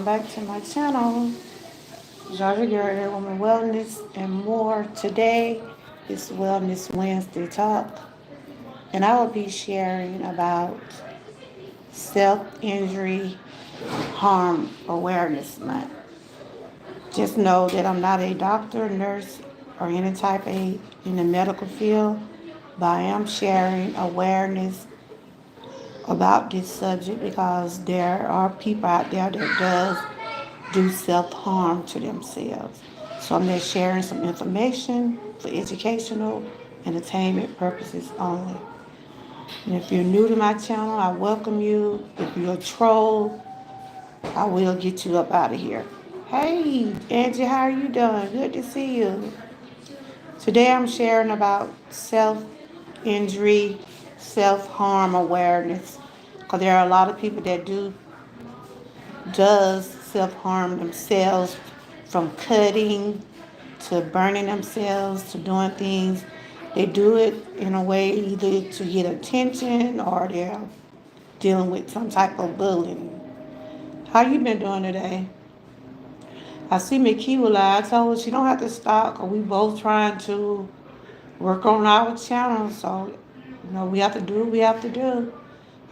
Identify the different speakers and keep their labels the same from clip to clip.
Speaker 1: welcome back to my channel. Georgia Girl, Woman Wellness and more. Today is Wellness Wednesday talk, and I will be sharing about self-injury harm awareness month. Just know that I'm not a doctor, nurse, or any type of in the medical field, but I am sharing awareness about this subject because there are people out there that does do self-harm to themselves. So I'm just sharing some information for educational, entertainment purposes only. And if you're new to my channel, I welcome you. If you're a troll, I will get you up out of here. Hey, Angie, how are you doing? Good to see you. Today I'm sharing about self-injury, self-harm awareness. Because there are a lot of people that does self-harm themselves, from cutting to burning themselves to doing things. They do it in a way either to get attention or they're dealing with some type of bullying. How you been doing today? I see Mikiwa. I told her she don't have to stop because we both trying to work on our channel. So, we have to do what we have to do.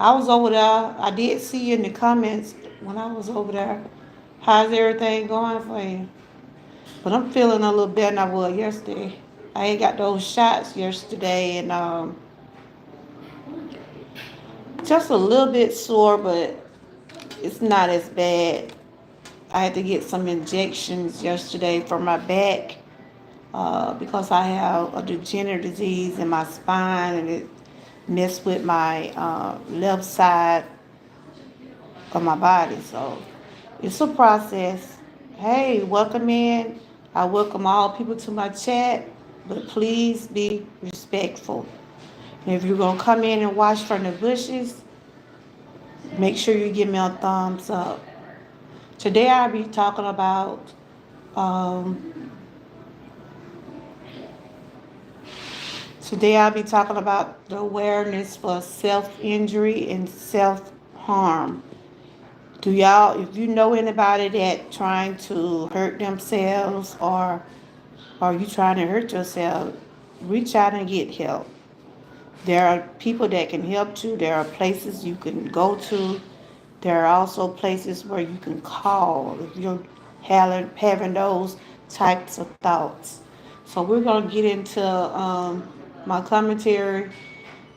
Speaker 1: I was over there. I did see you in the comments when I was over there. How's everything going for you? But I'm feeling a little better than I was yesterday. I ain't got those shots yesterday, and just a little bit sore, but it's not as bad. I had to get some injections yesterday for my back because I have a degenerative disease in my spine, and it messed with my left side of my body. So it's a process. Hey, welcome in. I welcome all people to my chat, but please be respectful. And if you're going to come in and watch from the bushes, make sure you give me a thumbs up. Today I'll be talking about um, the awareness for self-injury and self-harm. Do y'all, if you know anybody that trying to hurt themselves or you trying to hurt yourself, reach out and get help. There are people that can help you. There are places you can go to. There are also places where you can call if you're having those types of thoughts. So we're going to get into my commentary.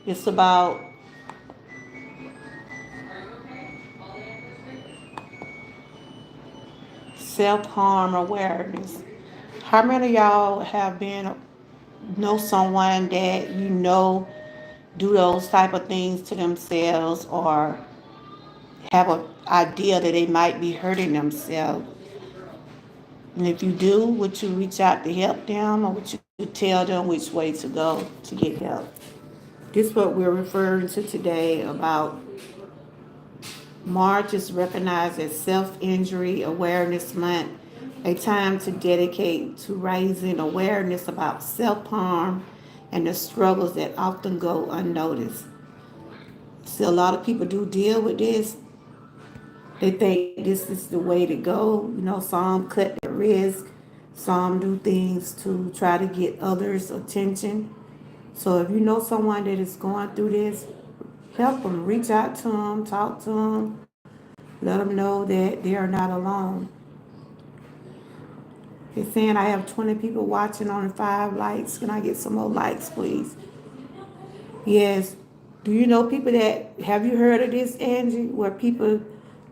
Speaker 1: It's about self-harm awareness. How many of y'all have been know someone that do those type of things to themselves or have an idea that they might be hurting themselves? And if you do, would you reach out to help them or would you tell them which way to go to get help? This is what we're referring to today about March is recognized as Self-Injury Awareness Month, a time to dedicate to raising awareness about self-harm and the struggles that often go unnoticed. See, a lot of people do deal with this. They think this is the way to go. Some cut their wrist, some do things to try to get others' attention. So if you know someone that is going through this, help them. Reach out to them, talk to them, let them know that they are not alone. It's saying I have 20 people watching on 5 likes. Can I get some more likes, please? Yes. Do you know people that, have you heard of this, Angie, where people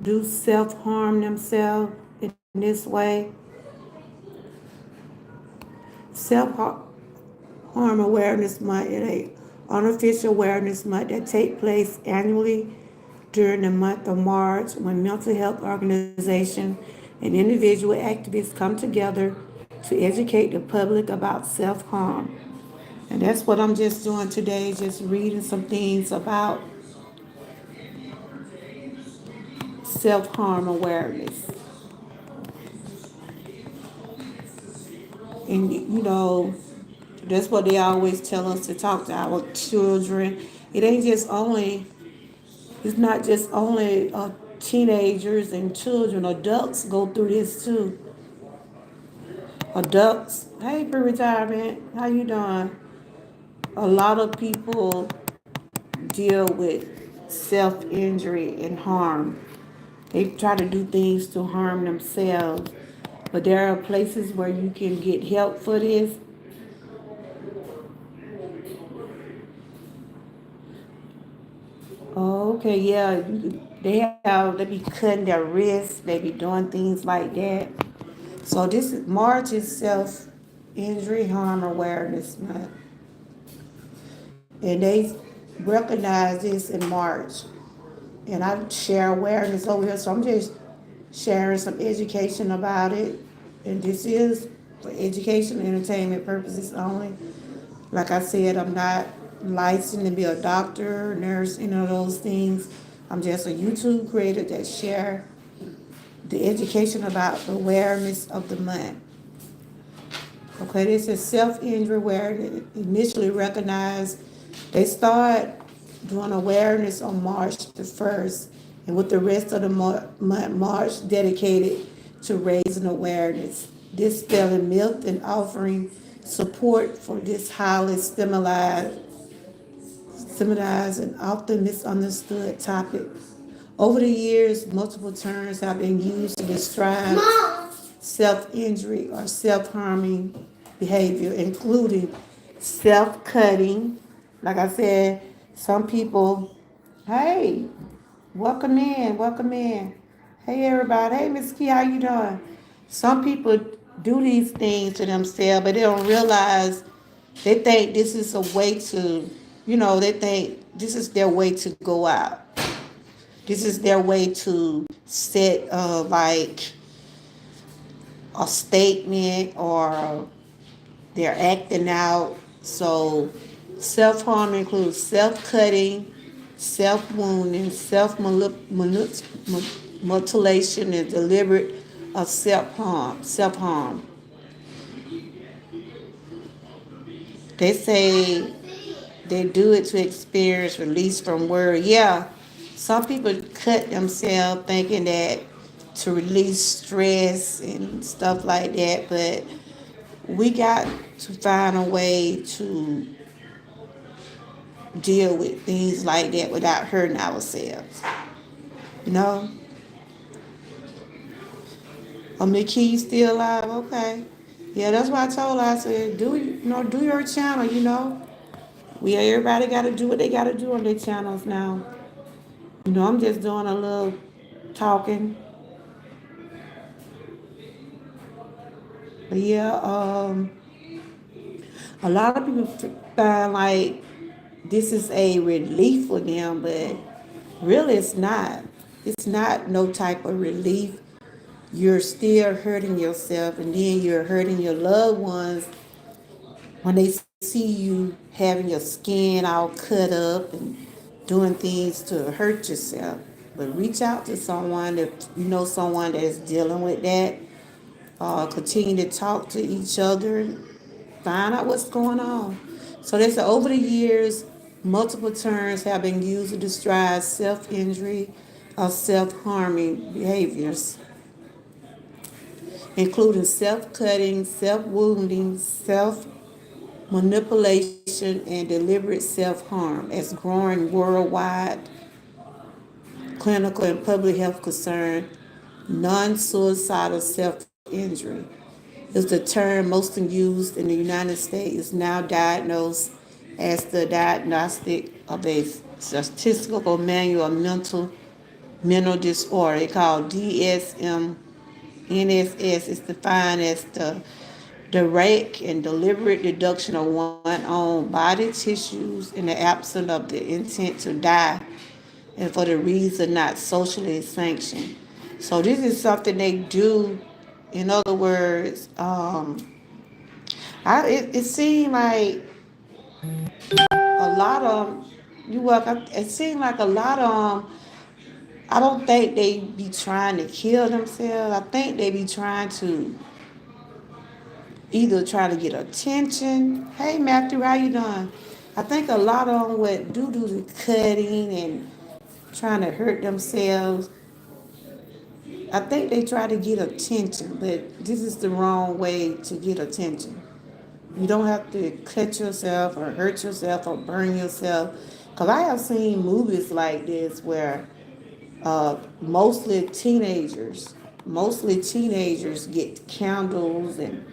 Speaker 1: do self-harm themselves in this way? Self-harm Awareness Month is a unofficial awareness month that takes place annually during the month of March when mental health organizations and individual activists come together to educate the public about self-harm. And that's what I'm just doing today, just reading some things about self-harm awareness. And that's what they always tell us to talk to our children. It ain't just only, it's not just only teenagers and children, adults go through this too. Adults, hey, pre-retirement, how you doing? A lot of people deal with self-injury and harm. They try to do things to harm themselves, but there are places where you can get help for this. Oh, okay, yeah. They be cutting their wrists, they be doing things like that. So this is March is self injury harm awareness month, and they recognize this in March. And I share awareness over here, so I'm just sharing some education about it. And this is for education and entertainment purposes only. Like I said, I'm not licensed to be a doctor, nurse, any of those things. I'm just a YouTube creator that share the education about the awareness of the month. Okay, this is self-injury awareness initially recognized. They start doing awareness on March the 1st, and with the rest of the month, March dedicated to raising awareness, dispelling myth and offering support for this highly stigmatized and often misunderstood topic. Over the years, multiple terms have been used to describe self-injury or self-harming behavior, including self-cutting. Like I said, some people, hey, welcome in, welcome in. Hey everybody, hey Miss Key, how you doing? Some people do these things to themselves, but they don't realize they think this is a way to, they think this is their way to go out. This is their way to set like a statement, or they're acting out. So self harm includes self cutting, self wounding, self mutilation, and deliberate of self harm. Self harm. They say they do it to experience release from worry. Yeah, some people cut themselves thinking that to release stress and stuff like that, but we got to find a way to deal with things like that without hurting ourselves. You know? Oh, McKee's still alive? Okay. Yeah, that's why I told her, I said, do your channel. Everybody gotta do what they gotta do on their channels now. I'm just doing a little talking. But yeah, a lot of people find like this is a relief for them, but really it's not. It's not no type of relief. You're still hurting yourself, and then you're hurting your loved ones when they see you having your skin all cut up and doing things to hurt yourself. But reach out to someone if you know someone that is dealing with that. Continue to talk to each other, find out what's going on. So they said over the years, multiple terms have been used to describe self-injury or self-harming behaviors, including self-cutting, self-wounding, self-manipulation, and deliberate self-harm as growing worldwide clinical and public health concern. Non-suicidal self-injury is the term most used in the United States, is now diagnosed as the diagnostic of a statistical manual of mental disorder called DSM. NSS is defined as the direct and deliberate deduction of one's own body tissues in the absence of the intent to die and for the reason not socially sanctioned. So this is something they do. In other words, it seemed like a lot of you work. It seemed like a lot of them. I don't think they be trying to kill themselves. I think they be trying to either try to get attention. Hey Matthew, how you doing? I think a lot of them would do the cutting and trying to hurt themselves I think they try to get attention, but this is the wrong way to get attention. You don't have to cut yourself or hurt yourself or burn yourself. Because I have seen movies like this where mostly teenagers get candles and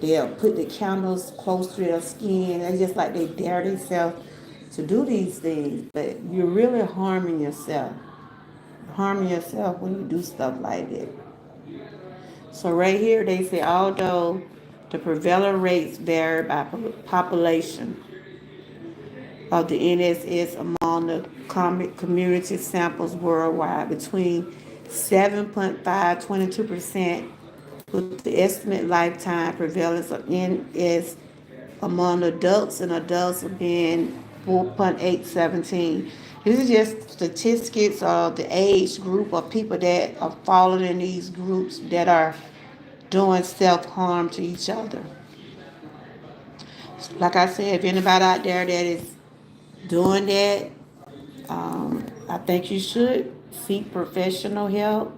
Speaker 1: they'll put the candles close to their skin. It's just like they dare themselves to do these things, but you're really harming yourself when you do stuff like that. So right here they say although the prevalent rates vary by population of the NSS among the community samples worldwide between 7.5 22%, with the estimate lifetime prevalence of NS among adults and adults being 4.817. This is just statistics of the age group of people that are falling in these groups that are doing self harm to each other. Like I said, if anybody out there that is doing that, I think you should seek professional help.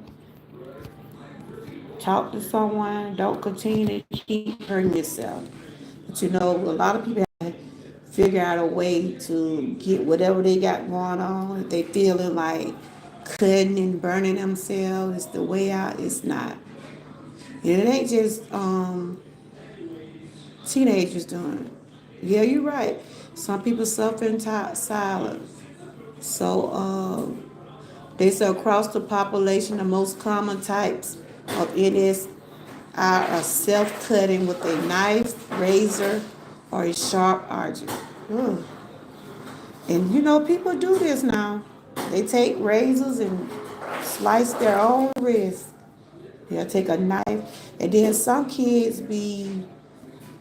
Speaker 1: Talk to someone. Don't continue to keep hurting yourself. But you know, a lot of people have to figure out a way to get whatever they got going on. If they feeling like cutting and burning themselves, it's the way out. It's not. And it ain't just teenagers doing it. Yeah, you're right. Some people suffer in silence. So they say across the population, the most common types of NS are a self-cutting with a knife, razor, or a sharp object. Ugh. And you know, people do this now. They take razors and slice their own wrist. They'll take a knife. And then some kids be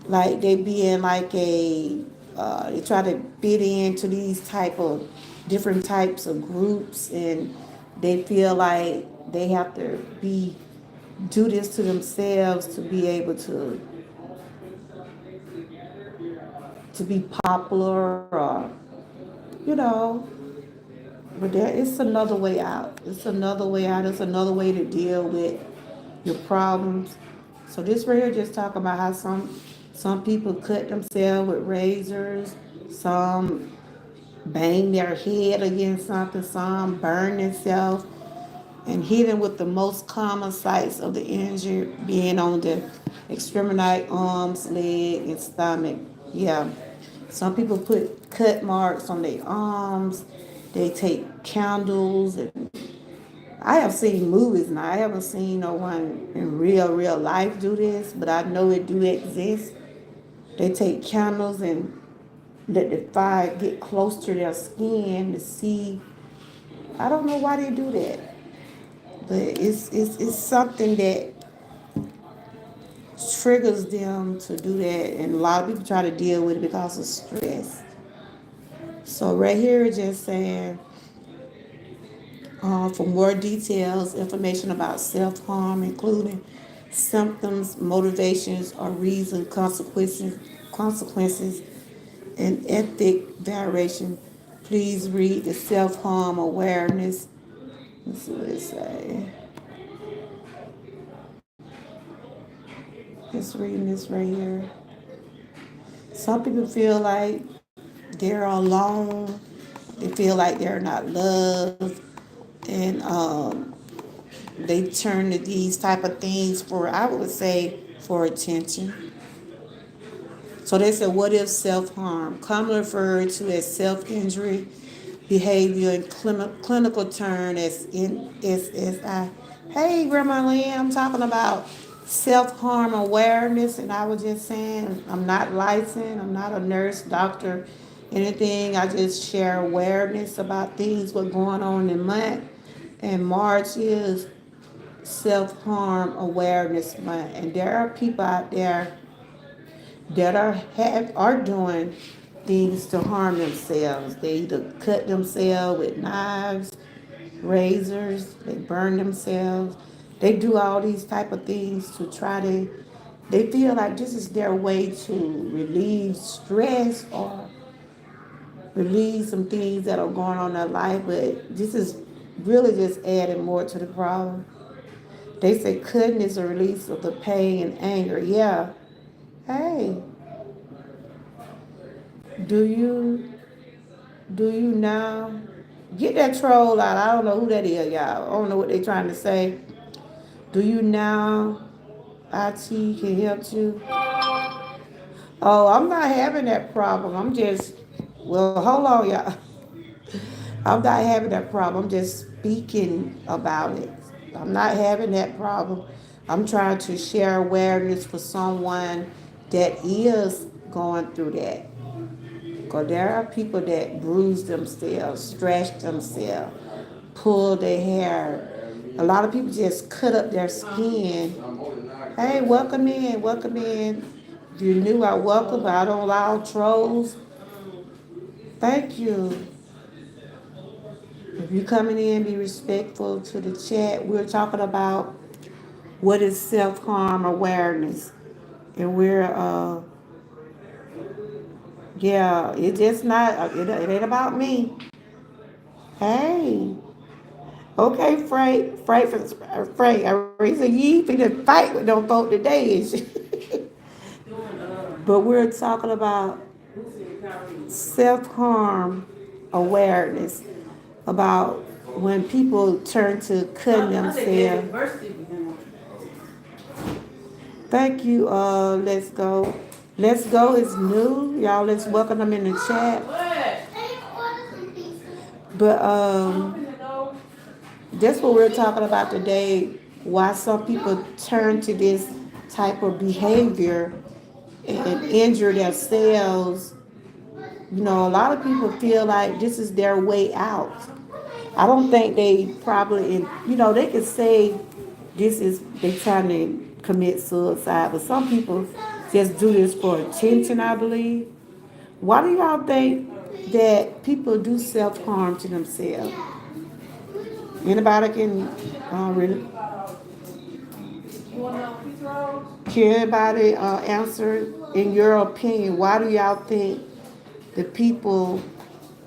Speaker 1: like, they be in like they try to fit into these type of different types of groups, and they feel like they have to do this to themselves to be able to be popular, or you know. But there is another way out. It's another way out. It's another way to deal with your problems. So this right here just talk about how some people cut themselves with razors, some bang their head against something, some burn themselves, and hitting with the most common sites of the injury being on the extremity, arms, leg, and stomach. Yeah. Some people put cut marks on their arms. They take candles. And I have seen movies now. I haven't seen no one in real life do this, but I know it do exist. They take candles and let the fire get close to their skin to see. I don't know why they do that, but it's something that triggers them to do that, and a lot of people try to deal with it because of stress. So right here it's just saying, for more details, information about self-harm, including symptoms, motivations, or reason, consequences, and ethic variation, please read the self-harm awareness. Let's see what it say. Just reading this right here. Some people feel like they're alone. They feel like they're not loved, and they turn to these type of things for, I would say, for attention. So they said, what is self-harm? Commonly referred to as self-injury behavior in clinical term as NSSI. Hey, Grandma Lynn, I'm talking about self-harm awareness, and I was just saying I'm not licensed, I'm not a nurse, doctor, anything. I just share awareness about things what's going on in the month. And March is self-harm awareness month, and there are people out there that are doing things to harm themselves. They either cut themselves with knives, razors, they burn themselves. They do all these type of things to try to, they feel like this is their way to relieve stress or relieve some things that are going on in their life, but this is really just adding more to the problem. They say cutting is a release of the pain and anger. Yeah. Hey, do you do you now get that troll out? I don't know who that is, y'all. I don't know what they trying to say. Do you now IT can help you? Oh, I'm not having that problem. I'm just well, hold on, y'all. I'm not having that problem. I'm just speaking about it. I'm not having that problem. I'm trying to share awareness for someone that is going through that. Because there are people that bruise themselves, stretch themselves, pull their hair. A lot of people just cut up their skin. Hey, welcome in, welcome in. If you're new, I welcome. I don't allow trolls. Thank you. If you're coming in, be respectful to the chat. We're talking about what is self-harm awareness. And yeah, it's just not, it ain't about me. Hey, okay, Frank, I raise a ye finna fight with them folk today. But we're talking about self-harm awareness, about when people turn to cutting themselves. Thank you, Let's Go. Let's Go is new. Y'all, let's welcome them in the chat. But that's what we're talking about today. Why some people turn to this type of behavior and injure themselves. You know, a lot of people feel like this is their way out. I don't think they probably, they could say this is they trying to commit suicide, but some people just do this for attention, I believe. Why do y'all think that people do self-harm to themselves? Anybody really, can anybody answer in your opinion? Why do y'all think the people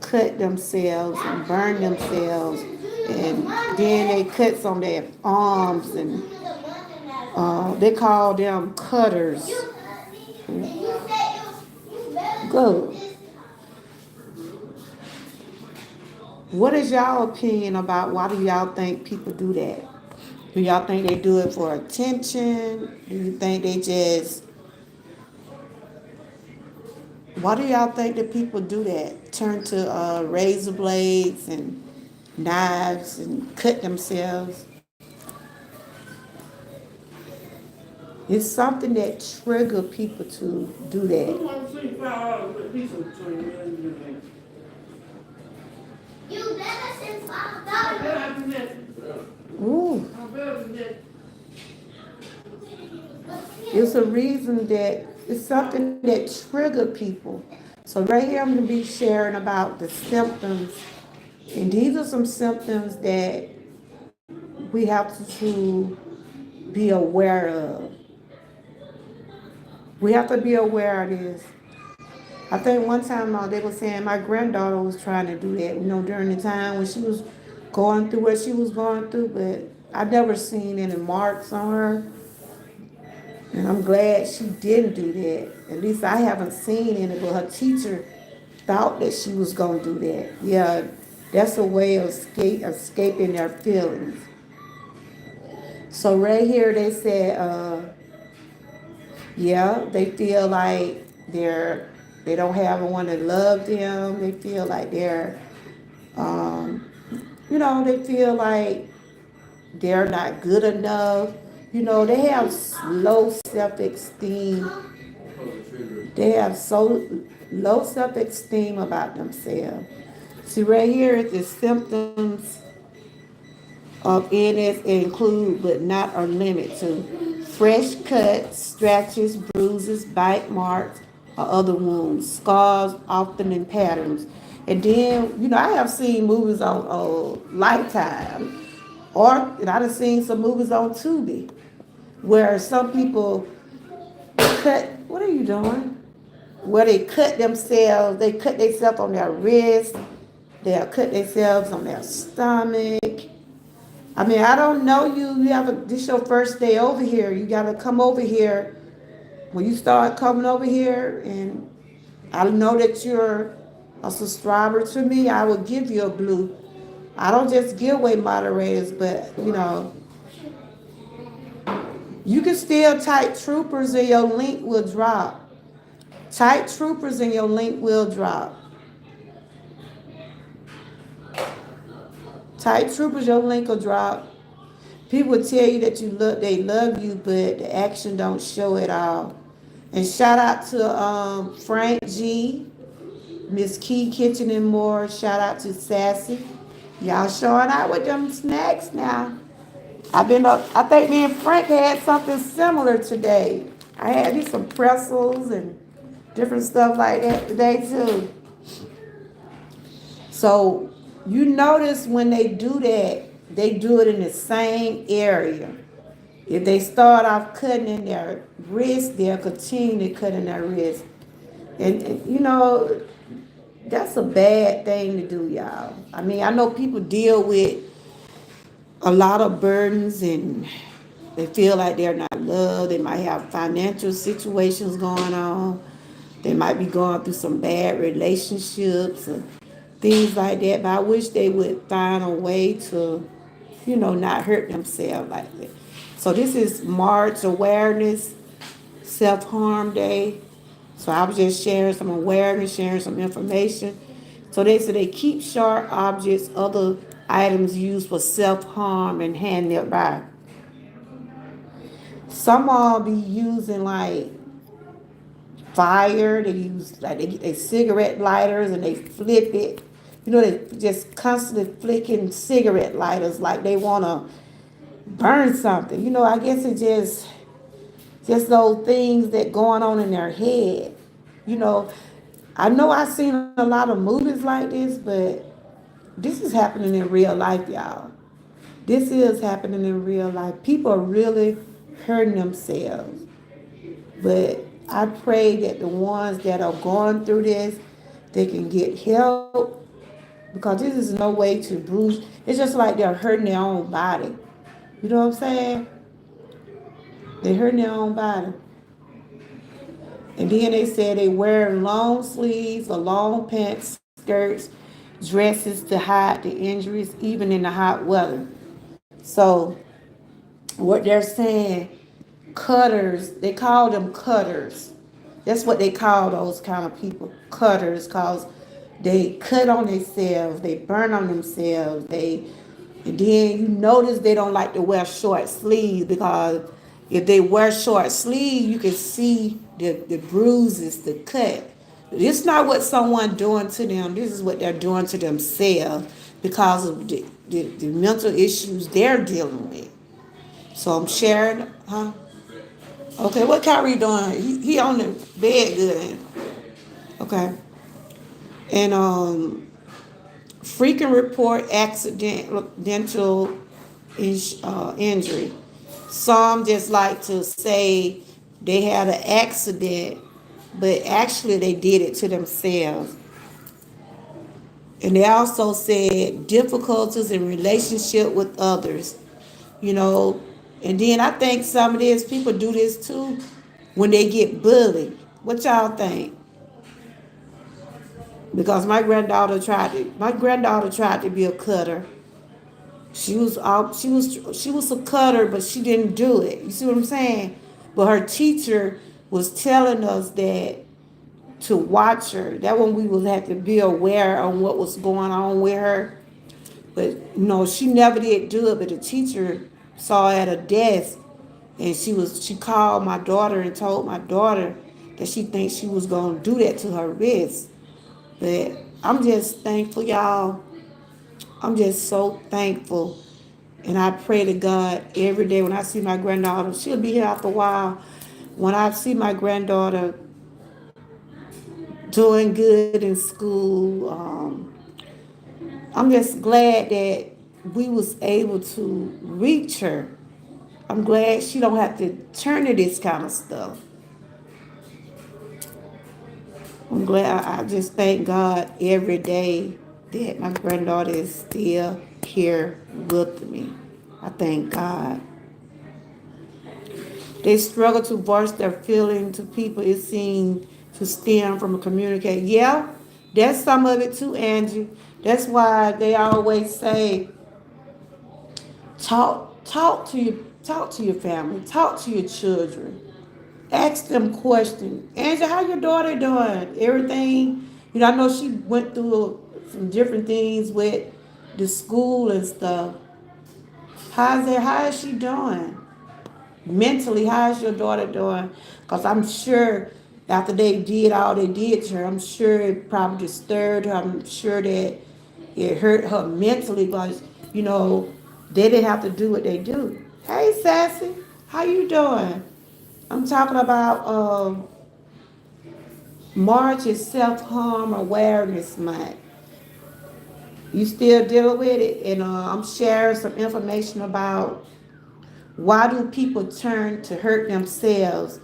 Speaker 1: cut themselves and burn themselves, and then they cuts on their arms, and they call them cutters? Good. What is y'all opinion about why do y'all think people do that? Do y'all think they do it for attention? Do you think they just, why do y'all think that people do that? Turn to razor blades and knives and cut themselves? It's something that trigger people to do that. Ooh. It's a reason that it's something that trigger people. So right here I'm gonna be sharing about the symptoms. And these are some symptoms that we have to be aware of. We have to be aware of this. I think one time they were saying my granddaughter was trying to do that, during the time when she was going through what she was going through, but I never seen any marks on her. And I'm glad she didn't do that. At least I haven't seen any, but her teacher thought that she was going to do that. Yeah, that's a way of escaping their feelings. So right here they said, yeah, they feel like they don't have one to love them. They feel like um, they feel like they're not good enough. They have low self-esteem. They have so low self-esteem about themselves. See, right here is the symptoms of illness include, but not are limited to, fresh cuts, scratches, bruises, bite marks, or other wounds, scars, often in patterns. And then, I have seen movies on Lifetime, and I've seen some movies on Tubi, where some people cut. What are you doing? Where they cut themselves on their wrist, they'll cut themselves on their stomach. I mean, I don't know you. This your first day over here. You gotta come over here. When you start coming over here, and I know that you're a subscriber to me, I will give you a blue. I don't just give away moderators, but you can still type troopers and your link will drop. Type troopers and your link will drop. Type troopers, your link will drop. People will tell you that they love you, but the action don't show it all. And shout out to Frank G, Miss Key Kitchen and More. Shout out to Sassy. Y'all showing out with them snacks now. I've been up. I think me and Frank had something similar today. I had me some pretzels and different stuff like that today too. So you notice when they do that, they do it in the same area. If they start off cutting in their wrist, they'll continue to cut in their wrist. And that's a bad thing to do, y'all. I mean, I know people deal with a lot of burdens and they feel like they're not loved. They might have financial situations going on. They might be going through some bad relationships and things like that. But I wish they would find a way to, not hurt themselves like that. So this is March Awareness Self-Harm Day. So I was just sharing some awareness, sharing some information. So they said they keep sharp objects, other items used for self-harm and hand nearby. Some all be using like fire. They use like they cigarette lighters and they flip it. They just constantly flicking cigarette lighters like they want to burn something. I guess it just those things that going on in their head. I know I've seen a lot of movies like this, but this is happening in real life, y'all. This is happening in real life. People are really hurting themselves. But I pray that the ones that are going through this, they can get help because this is no way to bruise. It's just like they're hurting their own body. You know what I'm saying? They're hurting their own body. And then they said they wear long sleeves or long pants, skirts, dresses to hide the injuries, even in the hot weather. So what they're saying, cutters, they call them cutters. That's what they call those kind of people, cutters, because they cut on themselves, they burn on themselves, and then you notice they don't like to wear short sleeves because if they wear short sleeves, you can see the bruises, the cut. It's not what someone doing to them. This is what they're doing to themselves because of the mental issues they're dealing with. So I'm sharing, huh? Okay, what Kyrie doing? He on the bed good. Okay. And frequent report accidental injury. Some just like to say they had an accident, but actually they did it to themselves. And they also said difficulties in relationship with others, you know. And then I think some of this, people do this too when they get bullied. What y'all think? Because my granddaughter tried to be a cutter. She was a cutter, but she didn't do it. You see what I'm saying? But her teacher was telling us that to watch her. That one we would have to be aware on what was going on with her. But no, she never did do it. But the teacher saw her at a desk, and she called my daughter and told my daughter that she thinks she was gonna do that to her wrist. But I'm just thankful, y'all. I'm just so thankful. And I pray to God every day when I see my granddaughter. She'll be here after a while. When I see my granddaughter doing good in school, I'm just glad that we was able to reach her. I'm glad she don't have to turn to this kind of stuff. I'm glad. I just thank God every day that my granddaughter is still here with me. I thank God. They struggle to voice their feeling to people. It seems to stem from a communicate. Yeah, that's some of it too, Angie. That's why they always say, talk to your family, talk to your children, ask them questions. Angie, how your daughter doing? Everything. I know she went through some different things with the school and stuff. How is she doing? Mentally, how is your daughter doing? Because I'm sure after they did all they did to her, I'm sure it probably disturbed her. I'm sure that it hurt her mentally because, you know, they didn't have to do what they do. Hey, Sassy, how you doing? I'm talking about March is Self-Harm Awareness Month. You still dealing with it? And I'm sharing some information about why do people turn to hurt themselves.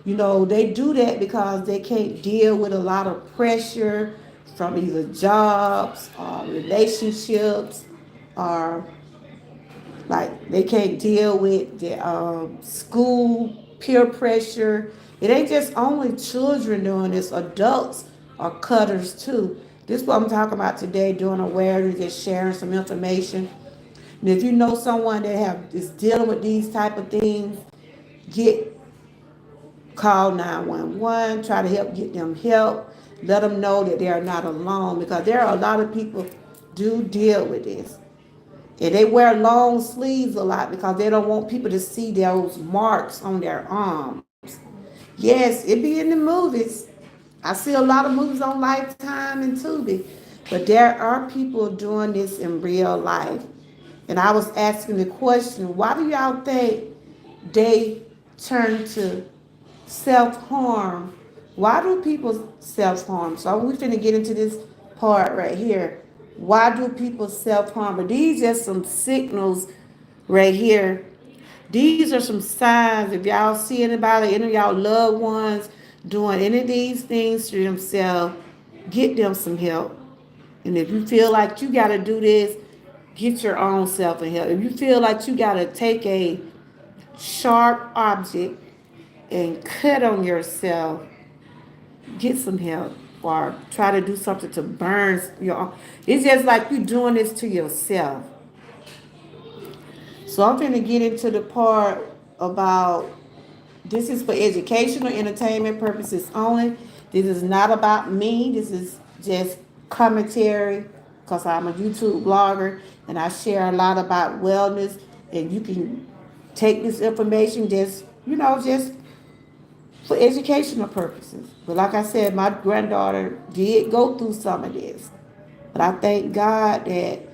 Speaker 1: They do that because they can't deal with a lot of pressure from either jobs or relationships, or like they can't deal with the school peer pressure. It ain't just only children doing this, adults are cutters too. This is what I'm talking about today, doing awareness and sharing some information. And if you know someone that is dealing with these type of things, get call 911, try to help get them help, let them know that they are not alone, because there are a lot of people do deal with this. And they wear long sleeves a lot because they don't want people to see those marks on their arms. Yes, it be in the movies. I see a lot of movies on Lifetime and Tubi, but there are people doing this in real life. And I was asking the question, why do y'all think they turn to self-harm? Why do people self-harm? So we're finna get into this part right here. Why do people self-harm? But these are some signals right here. These are some signs. If y'all see anybody, any of y'all loved ones doing any of these things to themselves, get them some help. And if you feel like you got to do this, get your own self and help. If you feel like you got to take a sharp object and cut on yourself, get some help or try to do something to burn your own. It's just like you doing this to yourself. So I'm going to get into the part about this is for educational entertainment purposes only. This is not about me. This is just commentary because I'm a YouTube blogger and I share a lot about wellness, and you can take this information just for educational purposes. But like I said, my granddaughter did go through some of this. But I thank God that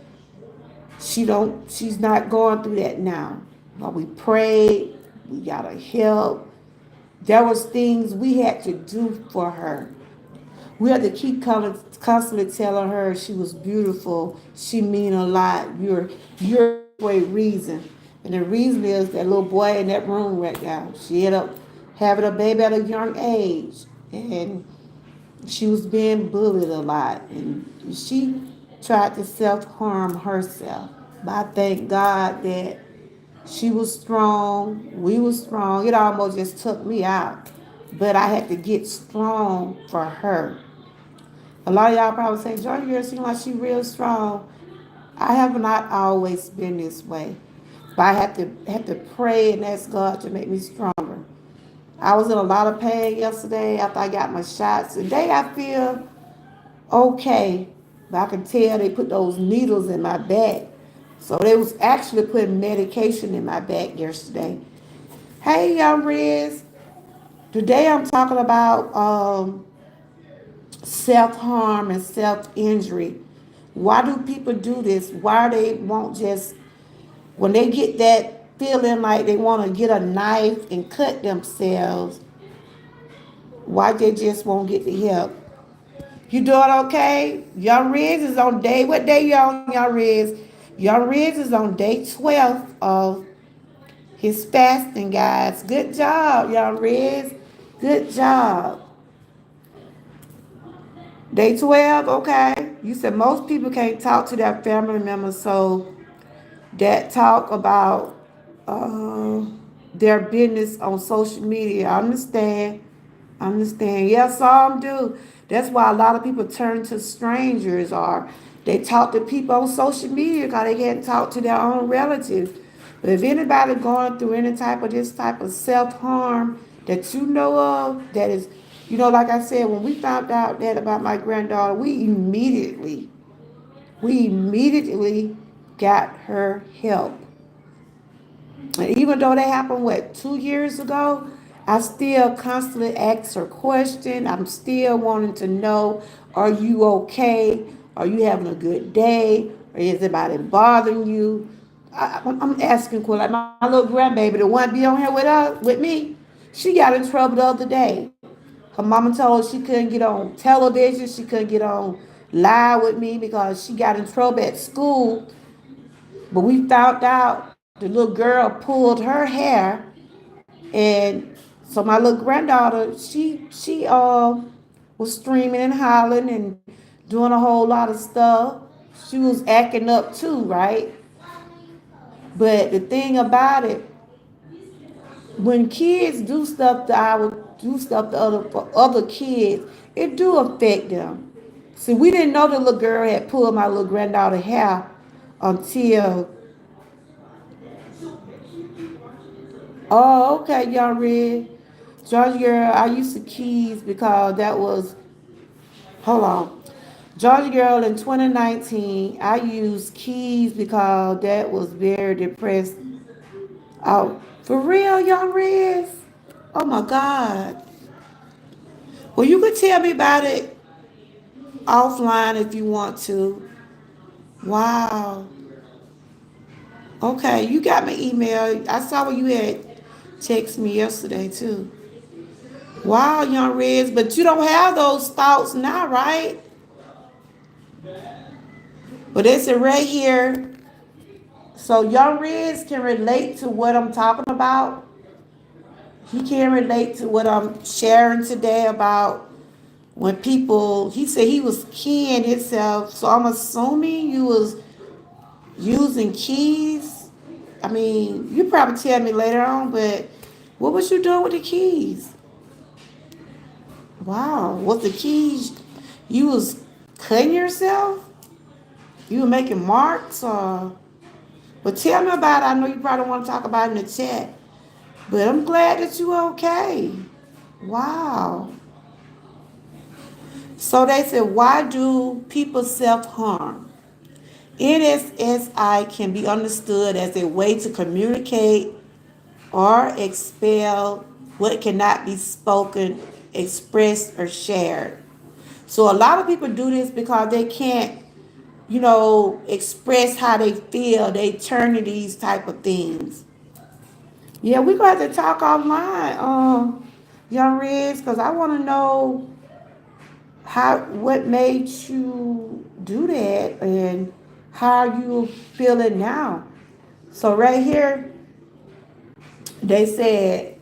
Speaker 1: she's not going through that now. But we prayed, we got her help. There was things we had to do for her. We had to keep constantly telling her she was beautiful. She mean a lot. You're for a reason, and the reason is that little boy in that room right now. She ended up having a baby at a young age, and she was being bullied a lot, and she tried to self harm herself. But I thank God that she was strong. We was strong. It almost just took me out. But I had to get strong for her. A lot of y'all probably say, Johnny girl seems like she real strong. I have not always been this way. But I had to pray and ask God to make me stronger. I was in a lot of pain yesterday after I got my shots. Today I feel okay. But I can tell they put those needles in my back. So they was actually putting medication in my back yesterday. Hey, young Riz. Today I'm talking about self-harm and self-injury. Why do people do this? Why they won't just, when they get that feeling like they want to get a knife and cut themselves, why they just won't get the help? You doing okay? Young Riz is on day, what day you on, Young Riz? Young Riz is on day 12 of his fasting, guys. Good job, Young Riz. Good job. Day 12, okay. You said most people can't talk to their family members, so that talk about uh, their business on social media. I understand. I understand. Yes, some do. That's why a lot of people turn to strangers or they talk to people on social media because they can't talk to their own relatives. But if anybody going through any type of this type of self-harm that you know of, that is, like I said, when we found out that about my granddaughter, we immediately got her help. And even though that happened, 2 years ago, I still constantly ask her question. I'm still wanting to know, are you okay? Are you having a good day? Or is anybody bothering you? I'm asking questions. Like my little grandbaby, the one be on here with me, she got in trouble the other day. Her mama told her she couldn't get on television. She couldn't get on live with me because she got in trouble at school. But we found out the little girl pulled her hair, and so my little granddaughter, she was screaming and hollering and doing a whole lot of stuff. She was acting up too, right? But the thing about it, when kids do stuff to other kids, it do affect them. See, we didn't know the little girl had pulled my little granddaughter hair until, oh, okay, y'all read. Georgia girl, I used to keys because that was, hold on. Georgia girl in 2019, I used keys because that was very depressed. Oh, for real, y'all Riz? Oh my God. Well, you could tell me about it offline if you want to. Wow. Okay, you got my email. I saw what you had text me yesterday too. Wow, young Riz, but you don't have those thoughts now, right? But it's right here. So young Riz can relate to what I'm talking about. He can relate to what I'm sharing today about when people, he said he was keying himself. So I'm assuming you was using keys. I mean, you probably tell me later on, but what was you doing with the keys? Wow, was the keys, you was cutting yourself? You were making marks or, but tell me about it. I know you probably want to talk about it in the chat, but I'm glad that you okay. Wow. So they said, why do people self-harm? NSSI can be understood as a way to communicate or expel what cannot be spoken, expressed, or shared. So a lot of people do this because they can't, express how they feel. They turn to these type of things. Yeah, we're going to have to talk offline, young Riz, because I want to know what made you do that and how you feeling now. So right here, they said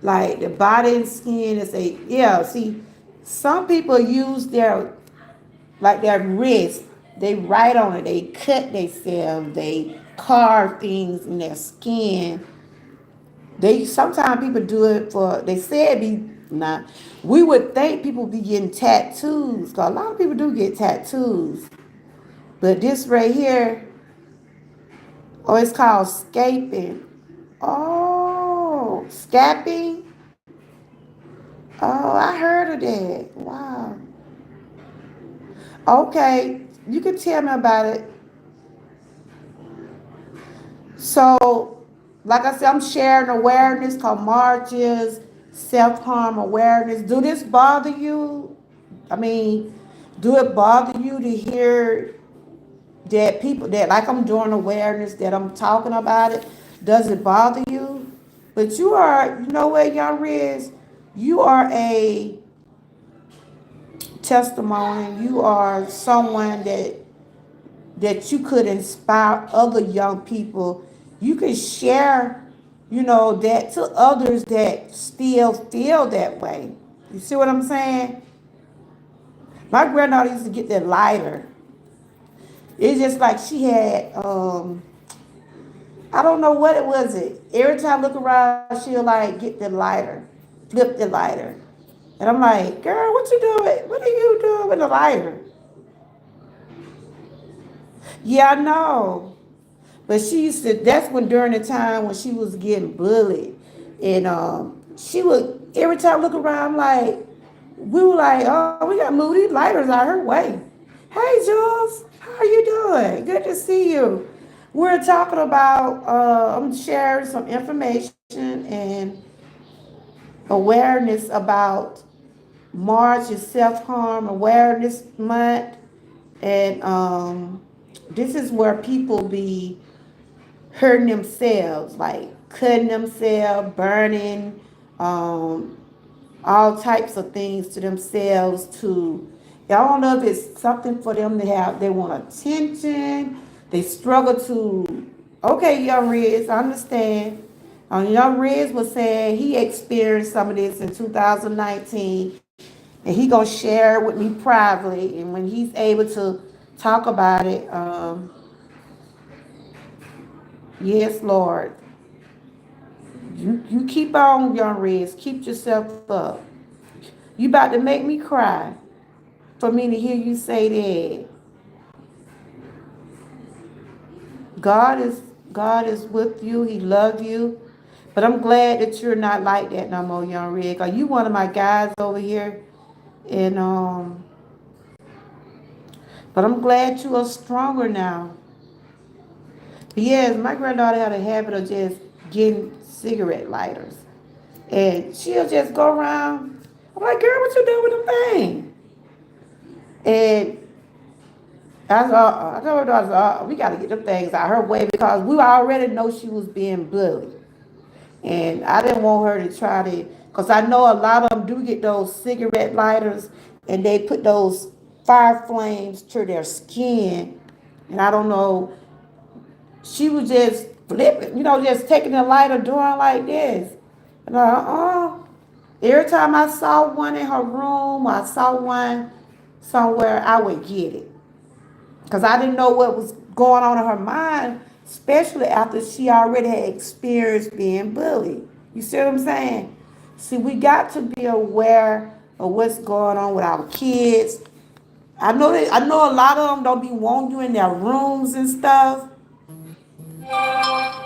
Speaker 1: like the body and skin is yeah. See, some people use their wrist. They write on it. They cut themselves. They carve things in their skin. They sometimes people do it for. They said be not. We would think people be getting tattoos. Cause a lot of people do get tattoos. But this right here, oh, it's called scaping. Oh, scapping. Oh, I heard of that. Wow. Okay, you can tell me about it. So, like I said, I'm sharing awareness called marches, self-harm awareness. Do this bother you? I mean, do it bother you to hear that people that like I'm doing awareness that I'm talking about it? Does it bother you? But you are, you know what, young Riz? You are a testimony. You are someone that you could inspire other young people. You could share, that to others that still feel that way. You see what I'm saying? My granddaughter used to get that lighter. It's just like she had I don't know what it was. Every time I look around, she'll like get the lighter, flip the lighter. And I'm like, girl, what you doing? What are you doing with the lighter? Yeah, I know. But she used to, that's when during the time when she was getting bullied. And she would, every time I look around, I'm like, we were like, oh, we got to move these lighters out her way. Hey, Jules, how are you doing? Good to see you. We're talking about, I'm sharing some information and awareness about March is Self-Harm Awareness Month. And this is where people be hurting themselves, like cutting themselves, burning, um, all types of things to themselves to, I don't know if it's something for them to have, they want attention, they struggle to, okay, Young Riz, I understand. Young Riz was saying he experienced some of this in 2019 and he gonna share it with me privately, and when he's able to talk about it, yes, Lord, you keep on, Young Riz, keep yourself up. You about to make me cry for me to hear you say that. God is God is with you. He loves you. But I'm glad that you're not like that no more, Young Red. Cause you one of my guys over here, and but I'm glad you are stronger now. But yes, my granddaughter had a habit of just getting cigarette lighters, and she'll just go around. I'm like, girl, what you doing with them thing? And I told her, daughter, we got to get them things out her way because we already know she was being bullied. And I didn't want her to try to, because I know a lot of them do get those cigarette lighters and they put those fire flames to their skin. And I don't know, she was just flipping, just taking the lighter, doing like this. And every time I saw one in her room, or I saw one somewhere, I would get it. Because I didn't know what was going on in her mind, especially after she already had experienced being bullied. You see what I'm saying? See, we got to be aware of what's going on with our kids. I know a lot of them don't be wanting you in their rooms and stuff.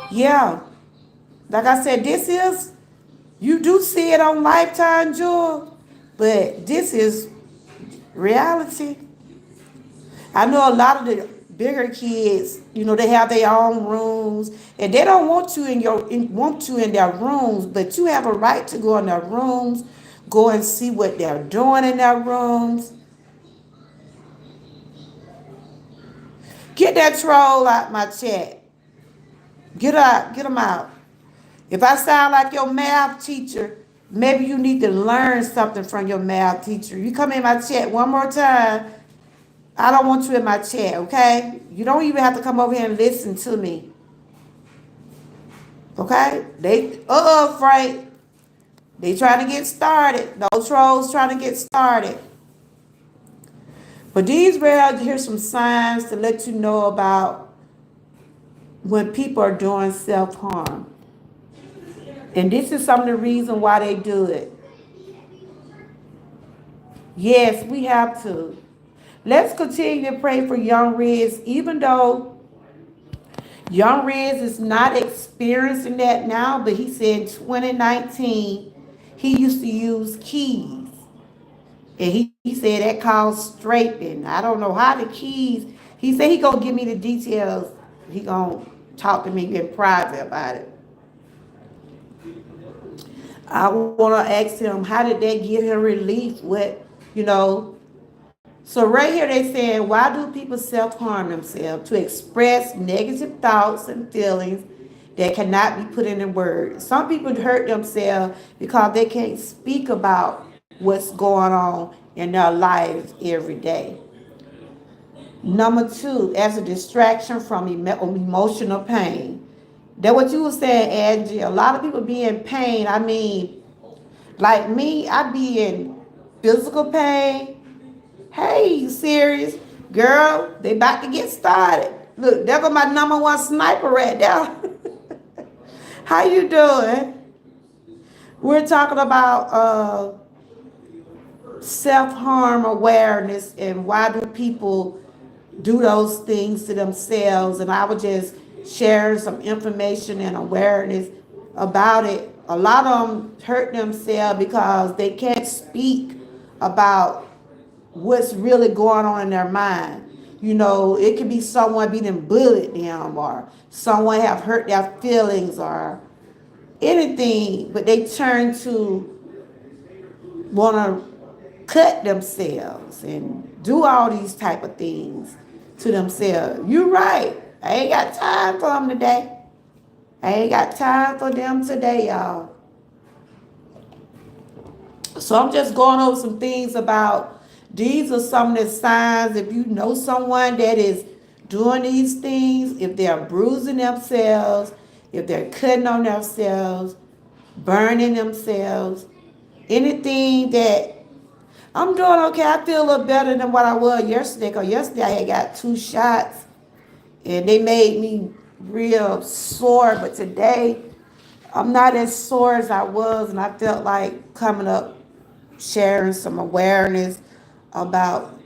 Speaker 1: Yeah. Like I said, you do see it on Lifetime, Jewel, but this is reality. I know a lot of the bigger kids, they have their own rooms, and they don't want you in their rooms, but you have a right to go in their rooms, go and see what they're doing in their rooms. Get that troll out my chat. Get them out. If I sound like your math teacher, maybe you need to learn something from your math teacher. You come in my chat one more time, I don't want you in my chat, okay? You don't even have to come over here and listen to me. Okay? Frank. They trying to get started. Those trolls trying to get started. But these here's some signs to let you know about when people are doing self-harm. And this is some of the reason why they do it. Yes, we have to. Let's continue to pray for Young Riz, even though Young Riz is not experiencing that now, but he said in 2019, he used to use keys. And he said that caused straighten. I don't know how the keys, he said he gonna give me the details. He gonna talk to me in private about it. I wanna ask him, how did that give him relief? You know, So right here they saying, why do people self-harm themselves? To express negative thoughts and feelings that cannot be put into words. Some people hurt themselves because they can't speak about what's going on in their lives every day. Number two, as a distraction from emotional pain. That's what you were saying, Angie. A lot of people be in pain. I mean, like me, I be in physical pain. Hey, you serious? Girl, they about to get started. Look, there go my number one sniper right there. How you doing? We're talking about self-harm awareness and why do people do those things to themselves. And I was just sharing some information and awareness about it. A lot of them hurt themselves because they can't speak about what's really going on in their mind. You know, it could be someone being bullied them or someone have hurt their feelings or anything, but they turn to want to cut themselves and do all these type of things to themselves. You're right. I ain't got time for them today. I ain't got time for them today, y'all. So I'm just going over some things about these are some of the signs if you know someone that is doing these things, if they're bruising themselves, if they're cutting on themselves, burning themselves, anything that I'm doing okay. I feel a little better than what I was yesterday. Because yesterday I had got 2 shots and they made me real sore. But today I'm not as sore as I was. And I felt like coming up, sharing some awareness about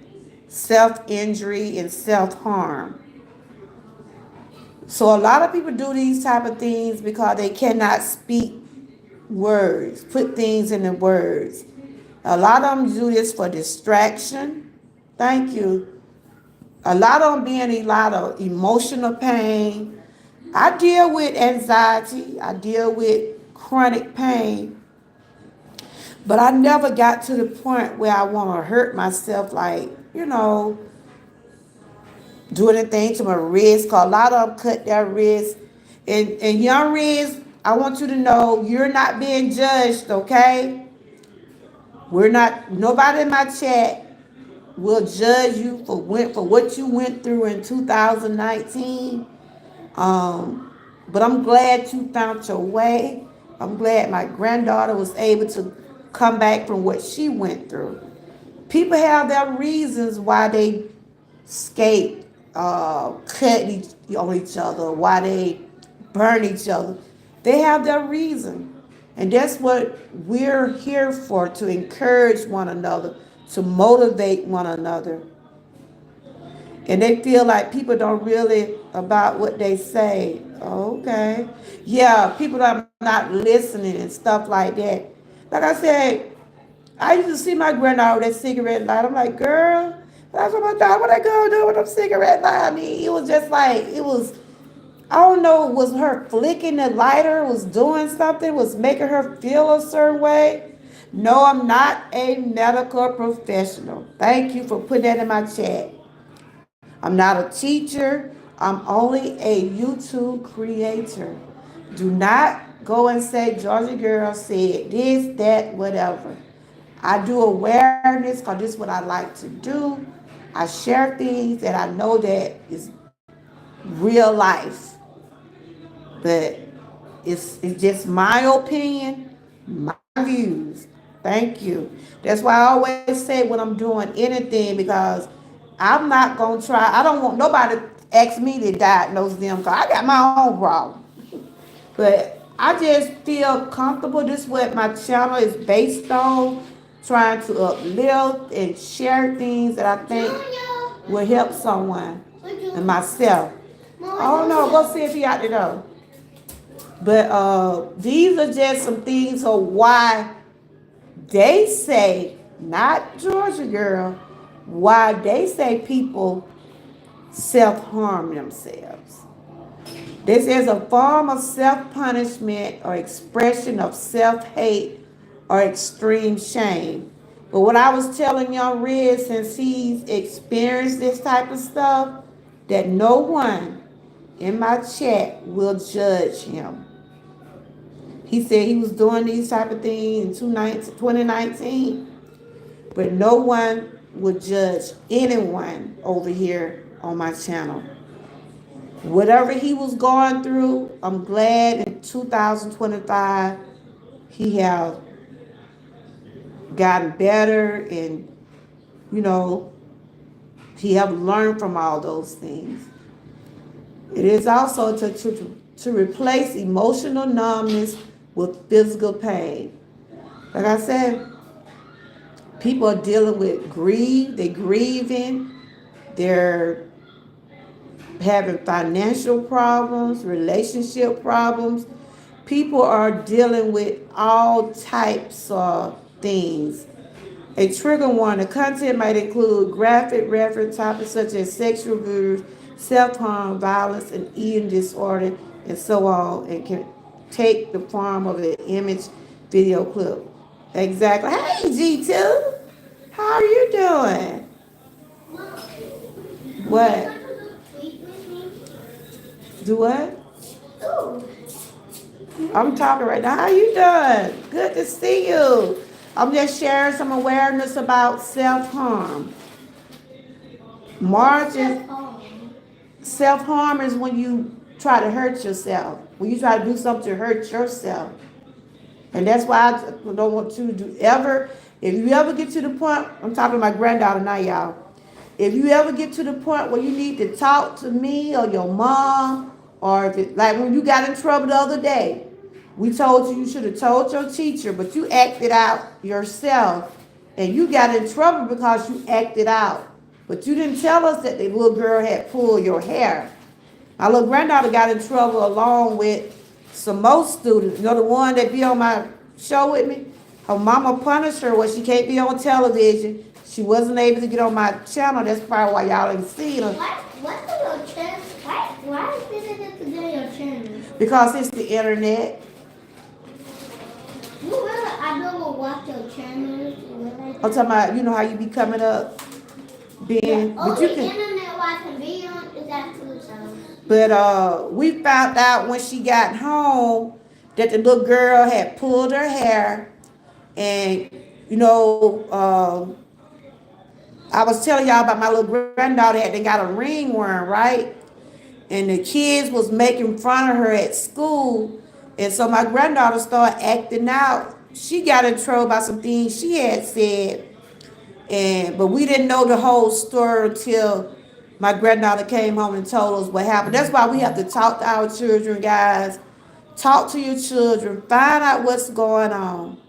Speaker 1: self-injury and self-harm. So a lot of people do these type of things because they cannot speak words, put things in the words. A lot of them do this for distraction. Thank you. A lot of them being a lot of emotional pain. I deal with anxiety. I deal with chronic pain. But I never got to the point where I want to hurt myself, like, do anything to my wrist. Cause a lot of them cut their wrist. And young Riz, I want you to know you're not being judged, okay? We're not, nobody in my chat will judge you for what you went through in 2019. But I'm glad you found your way. I'm glad my granddaughter was able to come back from what she went through. People have their reasons why they skate, on each other, why they burn each other. They have their reason. And that's what we're here for, to encourage one another, to motivate one another. And they feel like people don't really about what they say. Okay. Yeah, people are not listening and stuff like that. Like I said, I used to see my granddaughter with that cigarette light. I'm like, girl, that's what my daughter, what I gonna do with them cigarette light? I mean, it was just like, it was, I don't know, was her flicking the lighter, was doing something, was making her feel a certain way? No, I'm not a medical professional. Thank you for putting that in my chat. I'm not a teacher. I'm only a YouTube creator. Do not go and say Georgia girl said this, that, whatever. I do awareness because this is what I like to do. I share things that I know that is real life. But it's just my opinion, my views. Thank you. That's why I always say when I'm doing anything, because I'm not gonna try. I don't want nobody to ask me to diagnose them because I got my own problem. But I just feel comfortable. This is what my channel is based on, trying to uplift and share things that I think will help someone and myself. Oh no, go see if he out there though. But these are just some things of why they say, not Georgia girl, why they say people self-harm themselves. This is a form of self-punishment or expression of self-hate or extreme shame. But what I was telling young Red, since he's experienced this type of stuff, that no one in my chat will judge him. He said he was doing these type of things in 2019, but no one would judge anyone over here on my channel. Whatever he was going through, I'm glad in 2025 he have gotten better, and you know he have learned from all those things. It is also to to replace emotional numbness with physical pain. Like I said, people are dealing with grief, they're grieving, they're having financial problems, relationship problems. People are dealing with all types of things. A trigger warning: the content might include graphic reference topics such as sexual abuse, self-harm, violence, and eating disorder, and so on, and can take the form of an image, video clip. Exactly. Hey, G2, how are you doing? What? Do what? I'm talking right now. How you doing? Good to see you. I'm just sharing some awareness about self-harm. Margin self-harm is when you try to hurt yourself. When you try to do something to hurt yourself. And that's why I don't want you to do ever. If you ever get to the point, I'm talking to my granddaughter now, y'all. If you ever get to the point where you need to talk to me or your mom, or if it, like when you got in trouble the other day, we told you should have told your teacher, but you acted out yourself, and you got in trouble because you acted out. But you didn't tell us that the little girl had pulled your hair. My little granddaughter got in trouble along with some more students. You know, the one that be on my show with me? Her mama punished her where she can't be on television. She wasn't able to get on my channel. That's probably why y'all ain't seen her.
Speaker 2: What's on your channel? Why is it to get on your channel?
Speaker 1: Because it's the internet.
Speaker 2: You really, I don't watch your channel.
Speaker 1: I'm talking about, you know how you be coming up, being, but you can.
Speaker 2: Internet watching videos is actually so.
Speaker 1: But we found out when she got home that the little girl had pulled her hair, and you know, I was telling y'all about my little granddaughter had they got a ringworm, right? And the kids was making fun of her at school, and so my granddaughter started acting out. She got in trouble about some things she had said, but we didn't know the whole story until my granddaughter came home and told us what happened. That's why we have to talk to our children, guys. Talk to your children. Find out what's going on.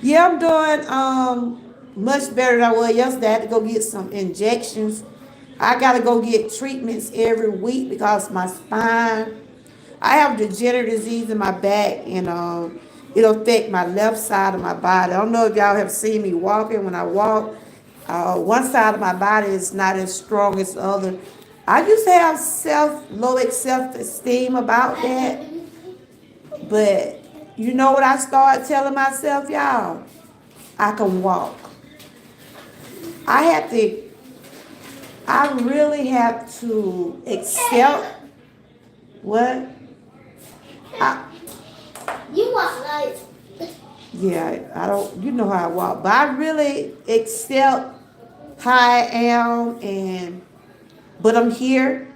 Speaker 1: Yeah, I'm doing much better than I was yesterday. I had to go get some injections. I gotta go get treatments every week because my spine. I have degenerative disease in my back, and it'll affect my left side of my body. I don't know if y'all have seen me walking. When I walk, one side of my body is not as strong as the other. I used to have low self-esteem about that, but you know what I started telling myself, y'all? I can walk. I have to. I really have to accept what.
Speaker 2: You walk like.
Speaker 1: Yeah, I don't. You know how I walk, but I really accept how I am, but I'm here.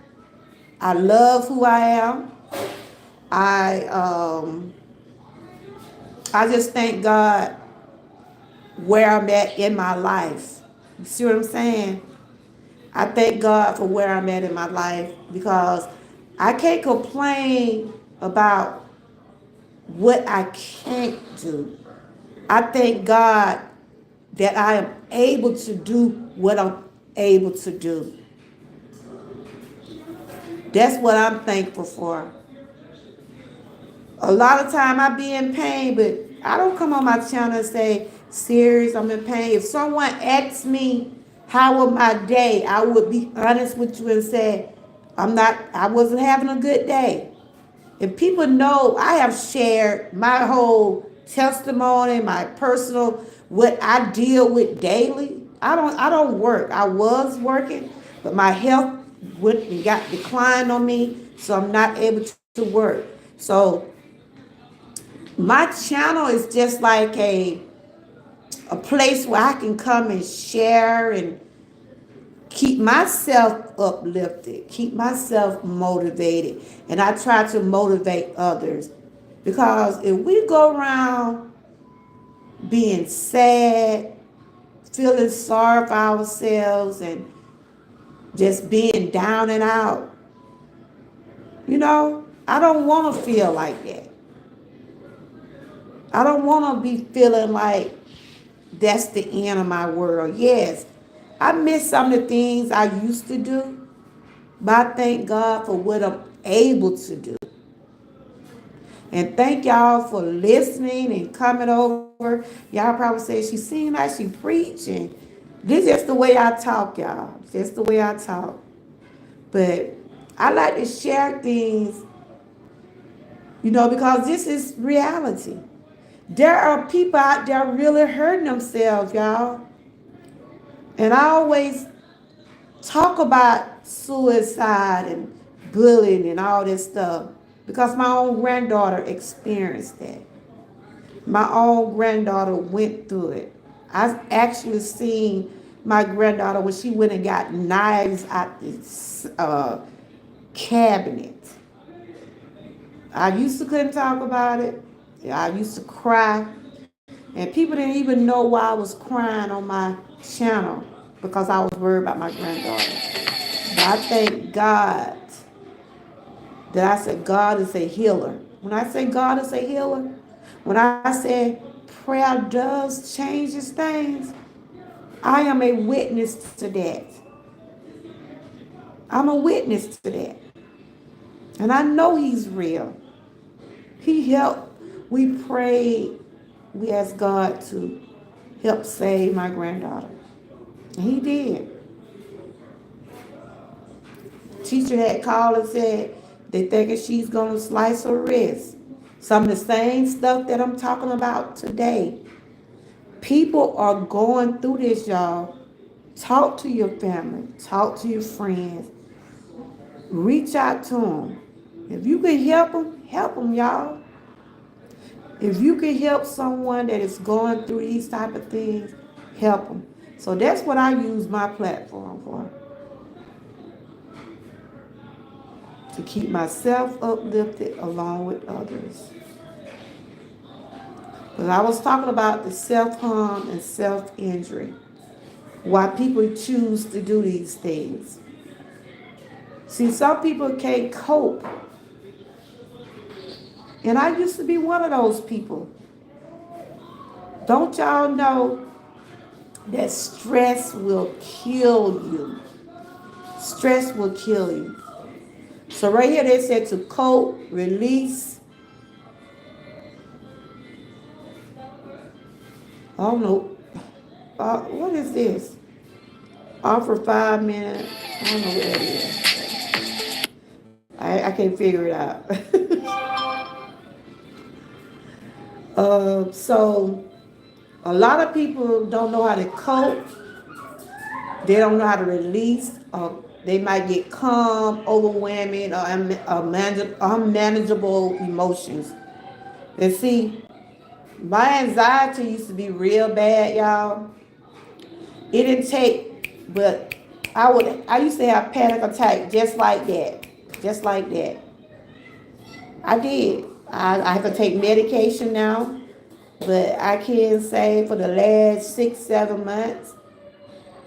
Speaker 1: I love who I am. I I just thank God where I'm at in my life. You see what I'm saying? I thank God for where I'm at in my life because I can't complain about what I can't do. I thank God that I am able to do what I'm able to do. That's what I'm thankful for. A lot of time I be in pain, but I don't come on my channel and say, serious, I'm in pain. If someone asks me how was my day, I would be honest with you and say, I wasn't having a good day. And people know I have shared my whole testimony, my personal, what I deal with daily. I don't work. I was working, but my health went and got declined on me, so I'm not able to work. So my channel is just like a place where I can come and share and keep myself uplifted, keep myself motivated, and I try to motivate others. Because if we go around being sad, feeling sorry for ourselves, and just being down and out, you know, I don't want to feel like that. I don't want to be feeling like that's the end of my world. Yes, I miss some of the things I used to do, but I thank God for what I'm able to do. And thank y'all for listening and coming over. Y'all probably say she seemed like she preaching. This is the way I talk, y'all. Just the way I talk. But I like to share things, because this is reality. There are people out there really hurting themselves, y'all. And I always talk about suicide and bullying and all this stuff because my own granddaughter experienced that. My own granddaughter went through it. I've actually seen my granddaughter when she went and got knives out the cabinet. I used to couldn't talk about it. I used to cry. And people didn't even know why I was crying on my channel because I was worried about my granddaughter. But I thank God that I said God is a healer. When I say God is a healer, when I say prayer does changes things, I am a witness to that. I'm a witness to that. And I know he's real. He helped. We prayed. We asked God to help save my granddaughter. And he did. Teacher had called and said they thinking she's going to slice her wrist. Some of the same stuff that I'm talking about today. People are going through this, y'all. Talk to your family. Talk to your friends. Reach out to them. If you can help them, y'all. If you can help someone that is going through these type of things, help them. So that's what I use my platform for. To keep myself uplifted along with others. But I was talking about the self-harm and self-injury. Why people choose to do these things. See, some people can't cope. And I used to be one of those people. Don't y'all know that stress will kill you? Stress will kill you. So right here they said to cope, release. I don't know. What is this? Offer 5 minutes. I don't know what that is. I can't figure it out. So a lot of people don't know how to cope. They don't know how to release. They might get calm, overwhelming, or unmanageable emotions. And see, my anxiety used to be real bad, y'all. It didn't take, but I used to have panic attack just like that. Just like that. I did. I have to take medication now, but I can say for the last 6, 7 months,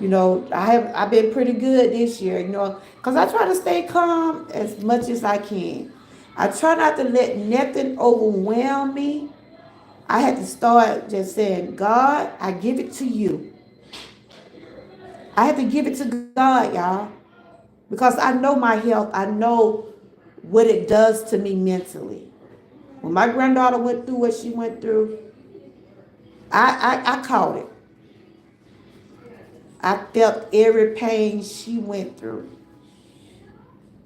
Speaker 1: I've been pretty good this year, because I try to stay calm as much as I can. I try not to let nothing overwhelm me. I had to start just saying, God, I give it to you. I had to give it to God, y'all, because I know my health. I know what it does to me mentally. When my granddaughter went through what she went through, I caught it. I felt every pain she went through.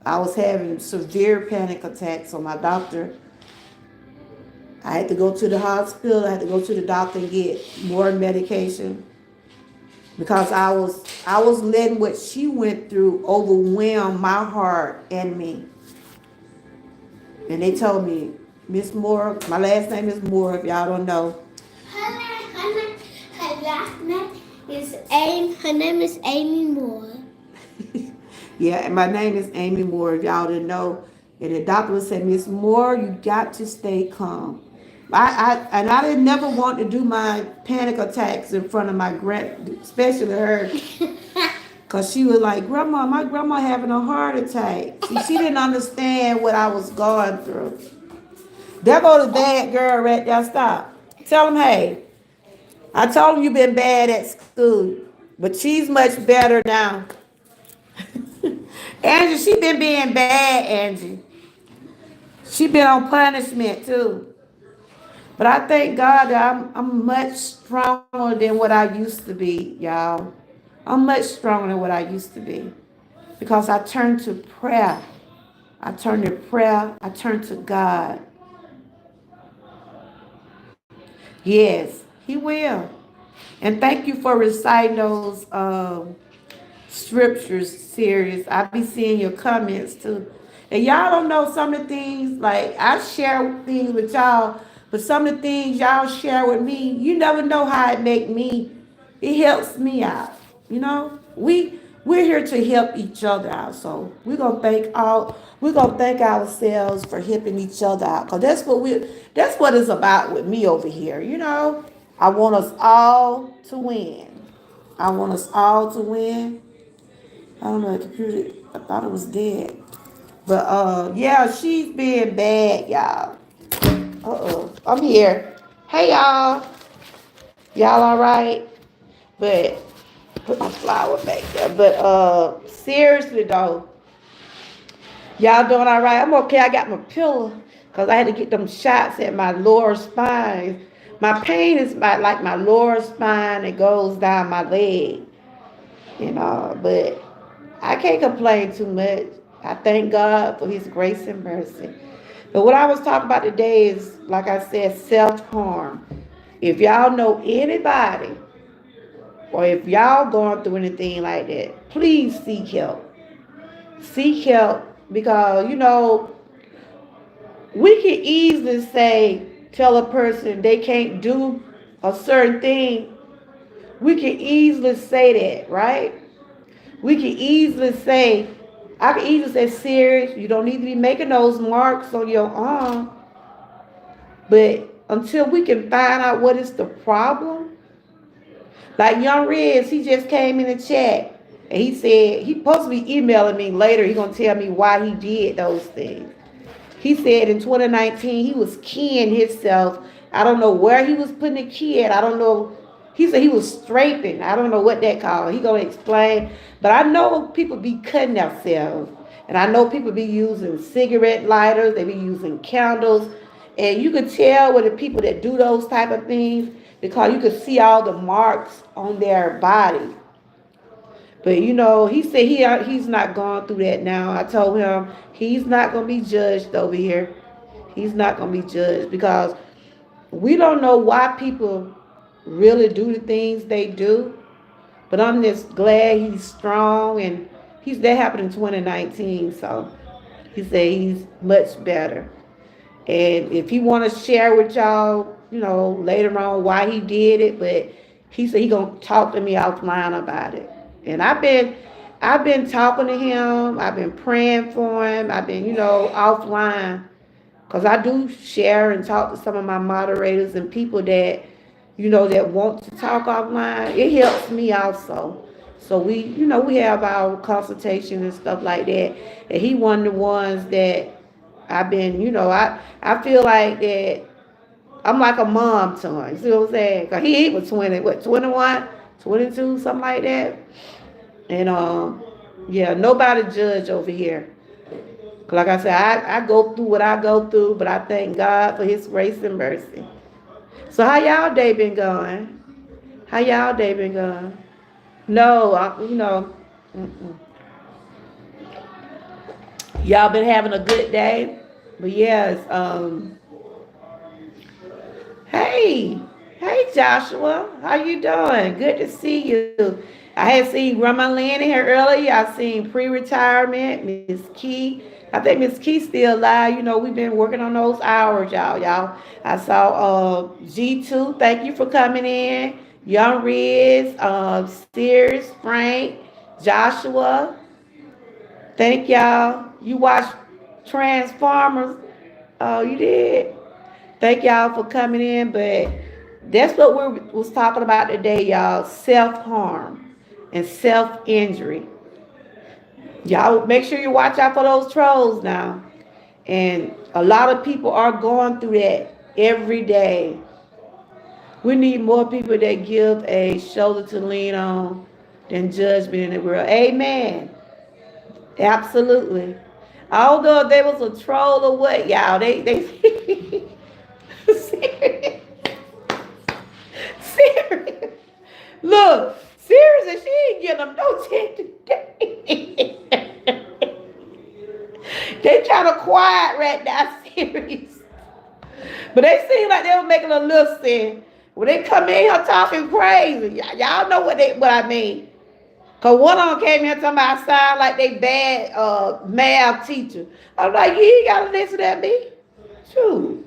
Speaker 1: I was having severe panic attacks, so my doctor, I had to go to the hospital. I had to go to the doctor and get more medication because I was letting what she went through overwhelm my heart and me. And they told me, Miss Moore, my last name is Moore, if y'all don't know.
Speaker 2: Her last name is Amy. Her name is Amy Moore.
Speaker 1: Yeah, and my name is Amy Moore, if y'all didn't know. And the doctor would say, Miss Moore, you got to stay calm. I didn't never want to do my panic attacks in front of my especially her, Cause she was like, Grandma, my grandma having a heart attack. See, she didn't understand what I was going through. There go the bad girl right there. Stop. Tell him, hey, I told him you been bad at school, but she's much better now. Angie, she been being bad, Angie. She been on punishment too. But I thank God that I'm much stronger than what I used to be, y'all. I'm much stronger than what I used to be. Because I turned to prayer. I turned to prayer. I turned to God. Yes, He will. And thank you for reciting those scriptures series. I be seeing your comments too. And y'all don't know some of the things, like I share things with y'all, but some of the things y'all share with me, you never know how it make me. It helps me out. You know? We're here to help each other out. So we're gonna thank ourselves for helping each other out. Cause that's what it's about with me over here, you know? I want us all to win. I want us all to win. I don't know, the computer, I thought it was dead. But yeah, she's being bad, y'all. I'm here. Hey y'all. Y'all alright? But put my flower back there. But seriously though, y'all doing alright? I'm okay. I got my pillow because I had to get them shots at my lower spine. My pain is like my lower spine. It goes down my leg, you know. But I can't complain too much. I thank God for His grace and mercy. But what I was talking about today is, like I said, self-harm. If y'all know anybody, or if y'all going through anything like that, please seek help. Seek help because, you know, we can easily tell a person they can't do a certain thing. We can easily say that, right? We can easily say, I can easily say, serious, you don't need to be making those marks on your arm. But until we can find out what is the problem, like Young Riz, he just came in the chat and he said he supposed to be emailing me later. He gonna tell me why he did those things. He said in 2019 he was keying himself. I don't know where he was putting the key at. I don't know. He said he was strafing. I don't know what that called. He gonna explain. But I know people be cutting themselves. And I know people be using cigarette lighters. They be using candles. And you could tell with the people that do those type of things because you could see all the marks on their body. But you know, he said he's not going through that now. I told him he's not gonna be judged over here. He's not gonna be judged because we don't know why people really do the things they do. But I'm just glad he's strong and that happened in 2019. So he said he's much better. And if he want to share with y'all, you know, later on why he did it, but he said he gonna talk to me offline about it. And I've been talking to him. I've been praying for him. I've been, you know, offline because I do share and talk to some of my moderators and people that, you know, that want to talk offline. It helps me also. So we, you know, we have our consultation and stuff like that. And he one of the ones that I've been, you know, I feel like that I'm like a mom to him. You see what I'm saying? Cause he was 21, 22, something like that. And yeah, nobody judge over here. Like I said, I go through what I go through, but I thank God for His grace and mercy. So how y'all day been going? How y'all day been going? No, you know, y'all been having a good day. But yes, hey, hey Joshua, how you doing? Good to see you. I had seen Grandma Lynn in here earlier. I seen pre-retirement, Miss Key. I think Miss Key still alive. You know, we've been working on those hours, y'all. I saw G2. Thank you for coming in. Young Riz, Sears, Frank, Joshua. Thank y'all. You watched Transformers. Oh, you did. Thank y'all for coming in, but that's what we was talking about today, y'all. Self-harm. and self-injury. Y'all make sure you watch out for those trolls now. And a lot of people are going through that every day. We need more people that give a shoulder to lean on than judgment in the world. Amen. Absolutely. I don't know if they was a troll or what, y'all. They serious. Serious. Look, seriously, she ain't getting them no check today. They kind of quiet right now, serious. But they seem like they were making a little sense. When they come in here talking crazy, y'all know what I mean. Cause one of them came here talking about I sound like they bad math teacher. I'm like, you ain't gotta listen to me. True.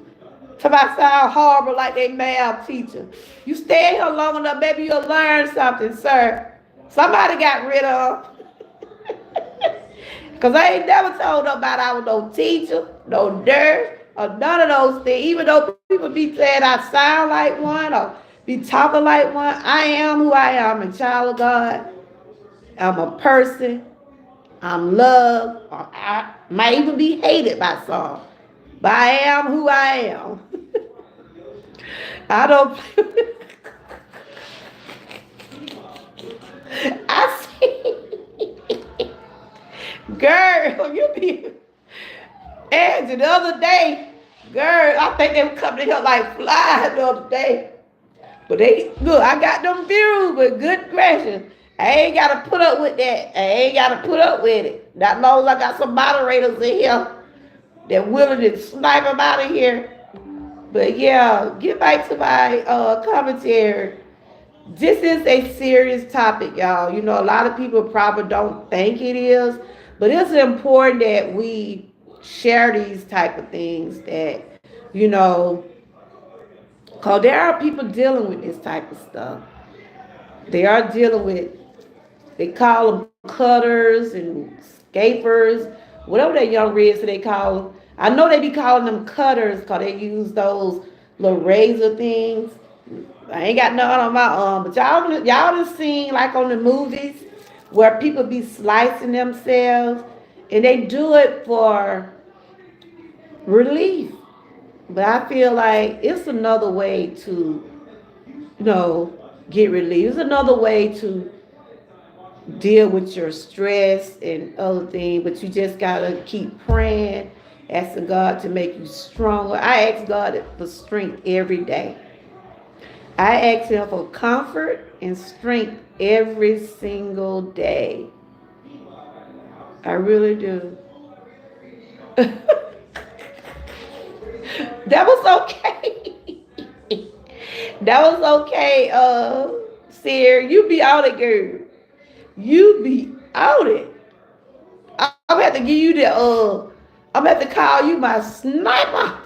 Speaker 1: Talking about I sound horrible like they math teacher. You stay here long enough, maybe you'll learn something, sir. Somebody got rid of. Cause I ain't never told nobody I was no teacher, no nurse, or none of those things. Even though people be saying I sound like one or be talking like one, I am who I am, a child of God. I'm a person. I'm loved. Or I might even be hated by some. But I am who I am. I don't. I see. Girl, you be. And the other day, girl, I think they were coming here like flies the other day. But they, look, I got them views, but good gracious. I ain't got to put up with that. I ain't got to put up with it. Not long as I got some moderators in here that willing to snipe them out of here. But yeah, get back to my commentary. This is a serious topic, y'all. You know, a lot of people probably don't think it is, but it's important that we share these type of things that, you know, because there are people dealing with this type of stuff. They are dealing with, they call them cutters and scapers, whatever that young reds they call them. I know they be calling them cutters because they use those little razor things. I ain't got none on my arm, but y'all done seen like on the movies where people be slicing themselves and they do it for relief. But I feel like it's another way to, you know, get relief. It's another way to deal with your stress and other things, but you just gotta keep praying, asking God to make you stronger. I ask God for strength every day. I ask Him for comfort and strength every single day. I really do. That was okay. That was okay, Sarah. You be out it, girl. You be out it. I'm gonna have to give you the I'm gonna have to call you my sniper.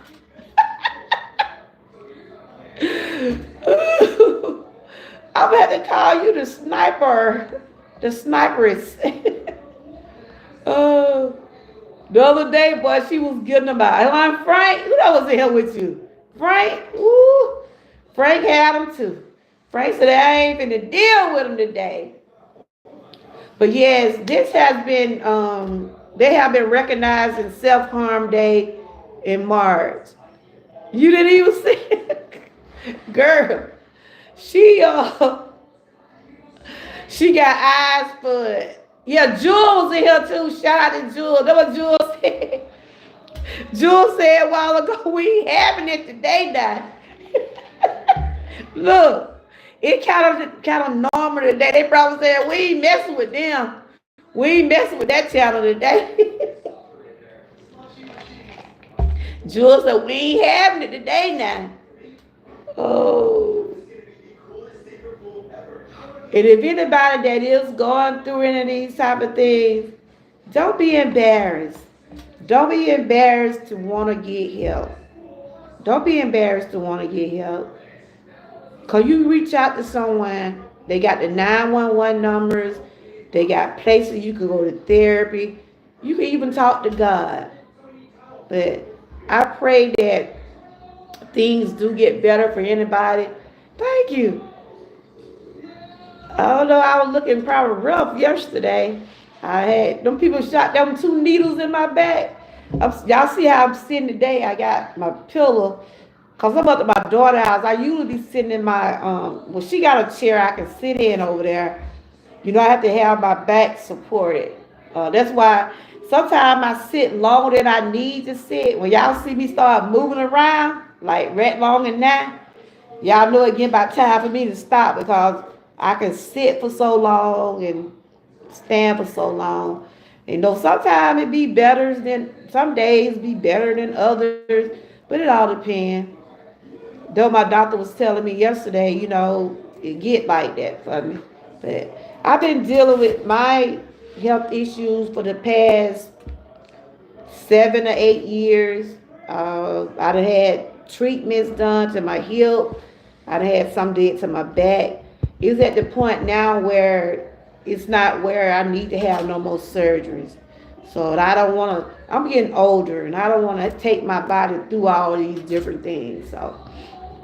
Speaker 1: I'm gonna have to call you the sniper. The sniperess. The other day, boy, she was getting about. I'm Frank. Who that was in here with you? Frank? Ooh. Frank had him too. Frank said, I ain't finna deal with him today. But yes, this has been, they have been recognizing Self-Harm Day in March. You didn't even see it? Girl, she got eyes for it. Yeah, Jules in here too. Shout out to Jules. That was Jules said. Jules said a while ago, we ain't having it today now. Look, it kind of normal today. They probably said, we ain't messing with them. We ain't messing with that channel today. Jules said, we ain't having it today now. Oh. And if anybody that is going through any of these type of things, don't be embarrassed. Don't be embarrassed to want to get help. Don't be embarrassed to want to get help. Because you reach out to someone, they got the 911 numbers, they got places you can go to therapy. You can even talk to God. But I pray that things do get better for anybody. Thank you. I don't know. I was looking probably rough yesterday. I had them people shot them 2 needles in my back. Y'all see how I'm sitting today? I got my pillow. Cause I'm up at my daughter's house. I usually be sitting in my well, she got a chair I can sit in over there. You know, I have to have my back supported. That's why sometimes I sit longer than I need to sit. When y'all see me start moving around, like right long and now, y'all know it getting about time for me to stop because I can sit for so long and stand for so long. You know, sometimes it be better than some days be better than others, but it all depends. Though my doctor was telling me yesterday, you know, it get like that for me. But I've been dealing with my health issues for the past 7 or 8 years. I done had treatments done to my hip. I done had some did to my back. It's at the point now where it's not where I need to have no more surgeries. So I don't want to, I'm getting older and I don't want to take my body through all these different things. So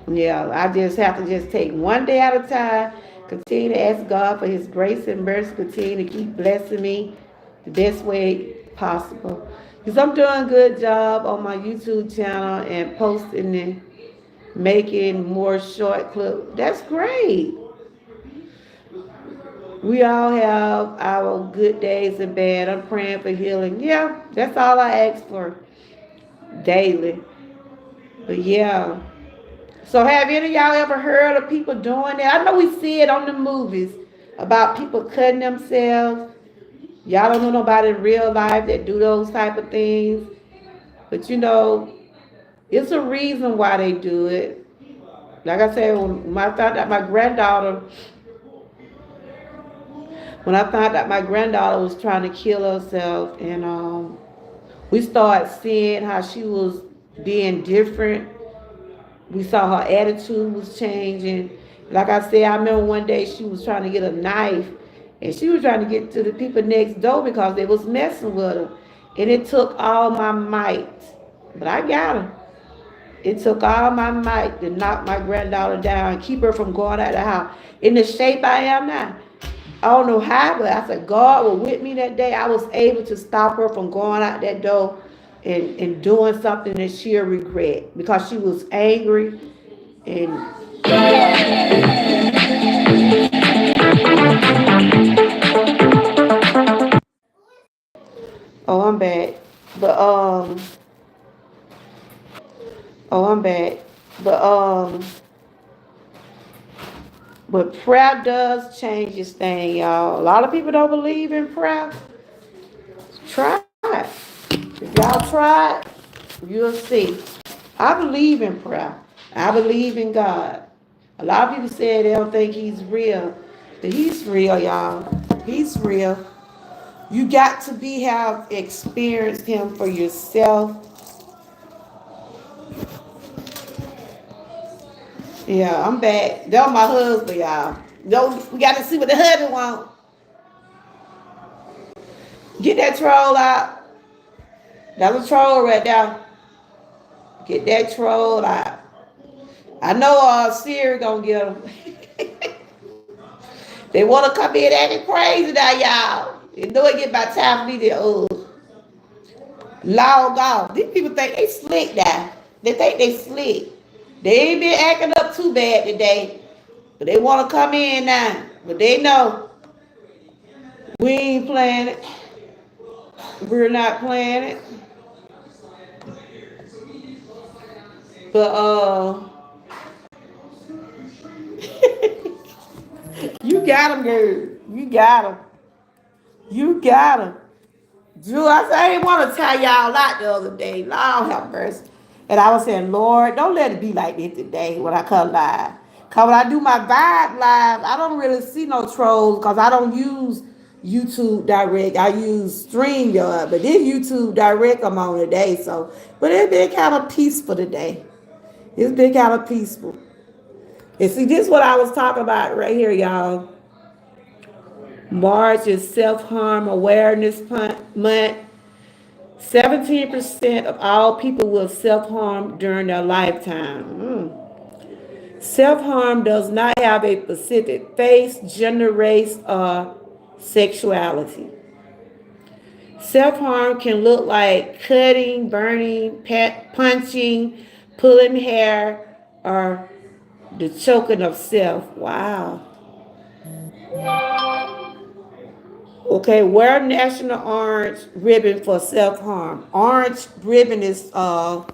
Speaker 1: yeah, I just have to just take one day at a time, continue to ask God for his grace and mercy, continue to keep blessing me the best way possible. Because I'm doing a good job on my YouTube channel and posting and making more short clips. That's great. We all have our good days and bad. I'm praying for healing. Yeah, that's all I ask for daily. But yeah. So have any of y'all ever heard of people doing that? I know we see it on the movies about people cutting themselves. Y'all don't know nobody in real life that do those type of things. But you know, it's a reason why they do it. Like I said, when I found out my granddaughter, when I found out my granddaughter was trying to kill herself, and we started seeing how she was being different. We saw her attitude was changing. Like I said, I remember one day she was trying to get a knife and she was trying to get to the people next door because they was messing with her. And it took all my might. But I got her. It took all my might to knock my granddaughter down and keep her from going out of the house. In the shape I am now. I don't know how, but I said God was with me that day. I was able to stop her from going out that door and doing something that she'll regret because she was angry and oh I'm back. But oh I'm back. But but prayer does change this thing, y'all. A lot of people don't believe in prayer. Try it. If y'all try it, you'll see. I believe in prayer. I believe in God. A lot of people say they don't think he's real. But he's real, y'all. He's real. You got to have experienced him for yourself. Yeah, I'm back. That's my husband, y'all. We got to see what the husband want. Get that troll out. That's a troll right there. Get that troll out. I know Siri gonna get them. They want to come in acting crazy now, y'all. You know it get by time for me to log off. These people think they slick now. They think they slick. They ain't been acting up too bad today. But they want to come in now. But they know we ain't playing it. We're not playing it. But you got them, girl. You got them. You got them. Drew, I didn't want to tell y'all out the other day. Lord have mercy. And I was saying, Lord, don't let it be like this today when I come live. Because when I do my vibe live, I don't really see no trolls because I don't use YouTube Direct. I use StreamYard. But this YouTube Direct I'm on today. So, but it's been kind of peaceful today. It's been kind of peaceful. And see, this is what I was talking about right here, y'all. March is Self-Harm Awareness Month. 17% of all people will self-harm during their lifetime. Self-harm does not have a specific face, gender, race, or sexuality. Self-harm can look like cutting, burning, punching, pulling hair, or the choking of self. Wow. Okay, wear national orange ribbon for self-harm. Orange ribbon is for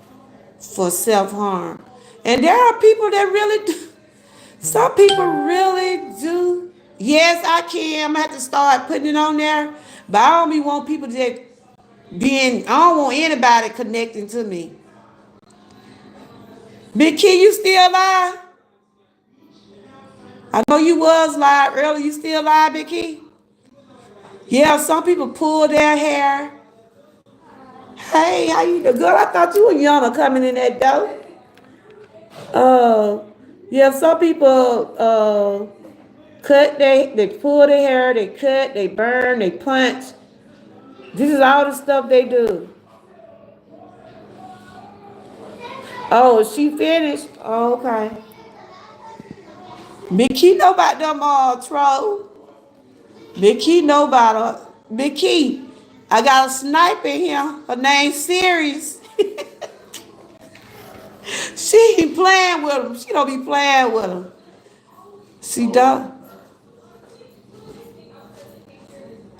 Speaker 1: self-harm. And there are people that really do. Some people really do. Yes, I can. I'm gonna have to start putting it on there. But I don't be want people that being, I don't want anybody connecting to me. Big Key, you still alive? I know you was live earlier. You still alive, Big Key? Yeah, some people pull their hair. Hey, how you doing? Girl, I thought you were younger coming in that door. Uh, yeah, some people cut, they pull their hair, they cut, they burn, they punch. This is all the stuff they do. Oh, she finished? Oh, okay. Big Key know about them troll. Big Key know about her. Big Key, I got a sniper in here. Her name's Sirius. She ain't playing with him. She don't be playing with him. She don't.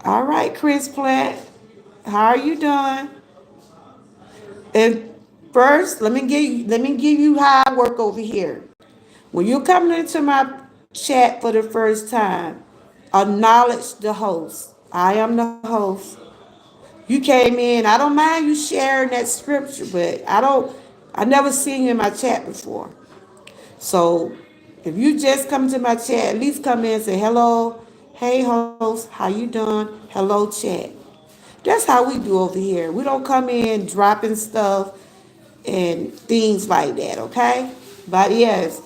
Speaker 1: All right, Chris Platt. How are you doing? And first, let me give you how I work over here. When you're coming into my chat for the first time, acknowledge the host. I am the host. You came in. I don't mind you sharing that scripture, but I never seen you in my chat before. So if you just come to my chat, at least come in and say hello. Hey host, how you doing? Hello chat. That's how we do over here. We don't come in dropping stuff and things like that, okay? But yes,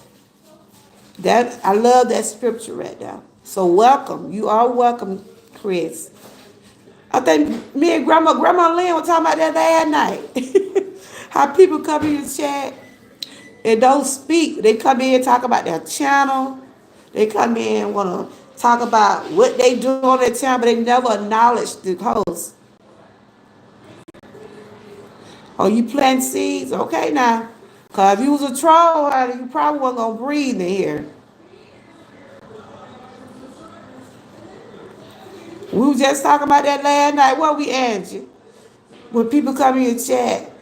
Speaker 1: that I love that scripture right now. So welcome. You are welcome, Chris. I think me and Grandma Lynn were talking about that last night. How people come in the chat and don't speak. They come in and talk about their channel. They come in and want to talk about what they do on their channel, but they never acknowledge the host. Oh, you plant seeds? Okay now. Because if you was a troll, honey, you probably wasn't going to breathe in here. We were just talking about that last night. What we Angie? When people come in and chat.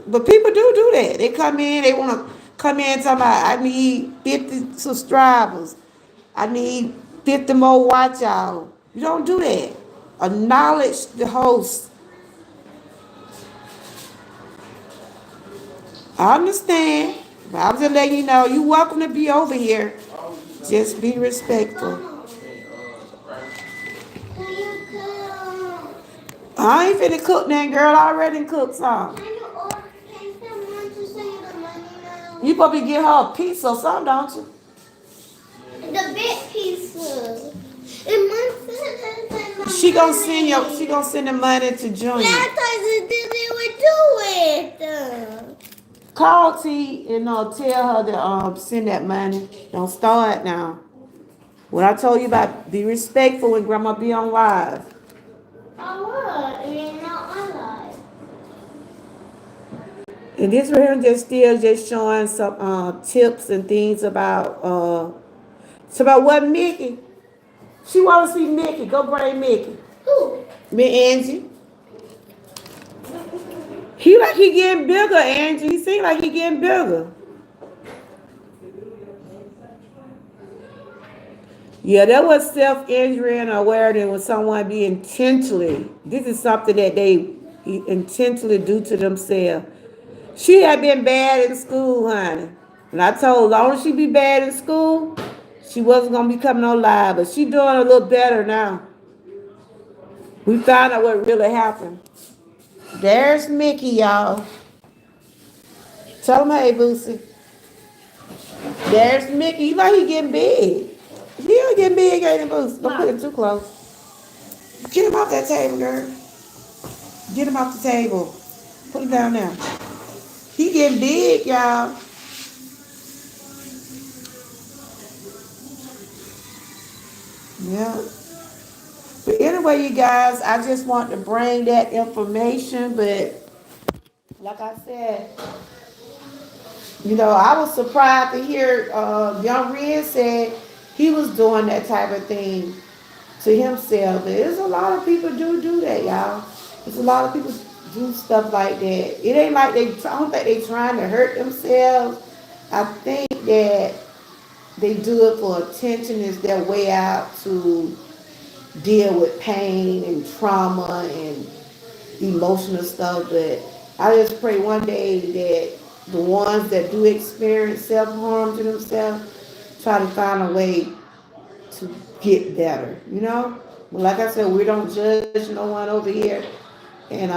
Speaker 1: But people do that. They come in, they want to come in and talk about, I need 50 subscribers. I need 50 more watch out. You don't do that. Acknowledge the host. I understand. But I was just letting you know, you're welcome to be over here. Just be respectful. I ain't finna cook that, girl. I already cooked some. You probably get her a pizza or something, don't you?
Speaker 2: The big pieces.
Speaker 1: She gonna send the money to Junior.
Speaker 2: I thought they would do it.
Speaker 1: Call T and tell her to send that money. Don't start now. What I told you about, be respectful when Grandma be on live.
Speaker 2: I would. You're not alive.
Speaker 1: And this right here just showing some tips and things about it's about what Mickey. She want to see Mickey. Go bring Mickey.
Speaker 2: Who?
Speaker 1: Me Angie. He getting bigger, Angie. He seem like he getting bigger. Yeah, that was self-injury and awareness when someone be intentionally. This is something that they intentionally do to themselves. She had been bad in school, honey. And I told her, as long as she be bad in school, she wasn't going to be coming on live. But she doing a little better now. We found out what really happened. There's Mickey, y'all. Tell him, hey, Boosie. There's Mickey. You like he getting big. He don't get big, ain't it, Boosie? Don't put him too close. Get him off that table, girl. Get him off the table. Put him down there. He getting big, y'all. Yeah. But anyway, you guys, I just want to bring that information. But like I said, I was surprised to hear Young Red said he was doing that type of thing to himself. There's a lot of people do that, y'all. There's a lot of people do stuff like that. It ain't like I don't think they trying to hurt themselves. I think that they do it for attention. Is their way out to deal with pain and trauma and emotional stuff. But I just pray one day that the ones that do experience self harm to themselves try to find a way to get better. But like I said, we don't judge no one over here. And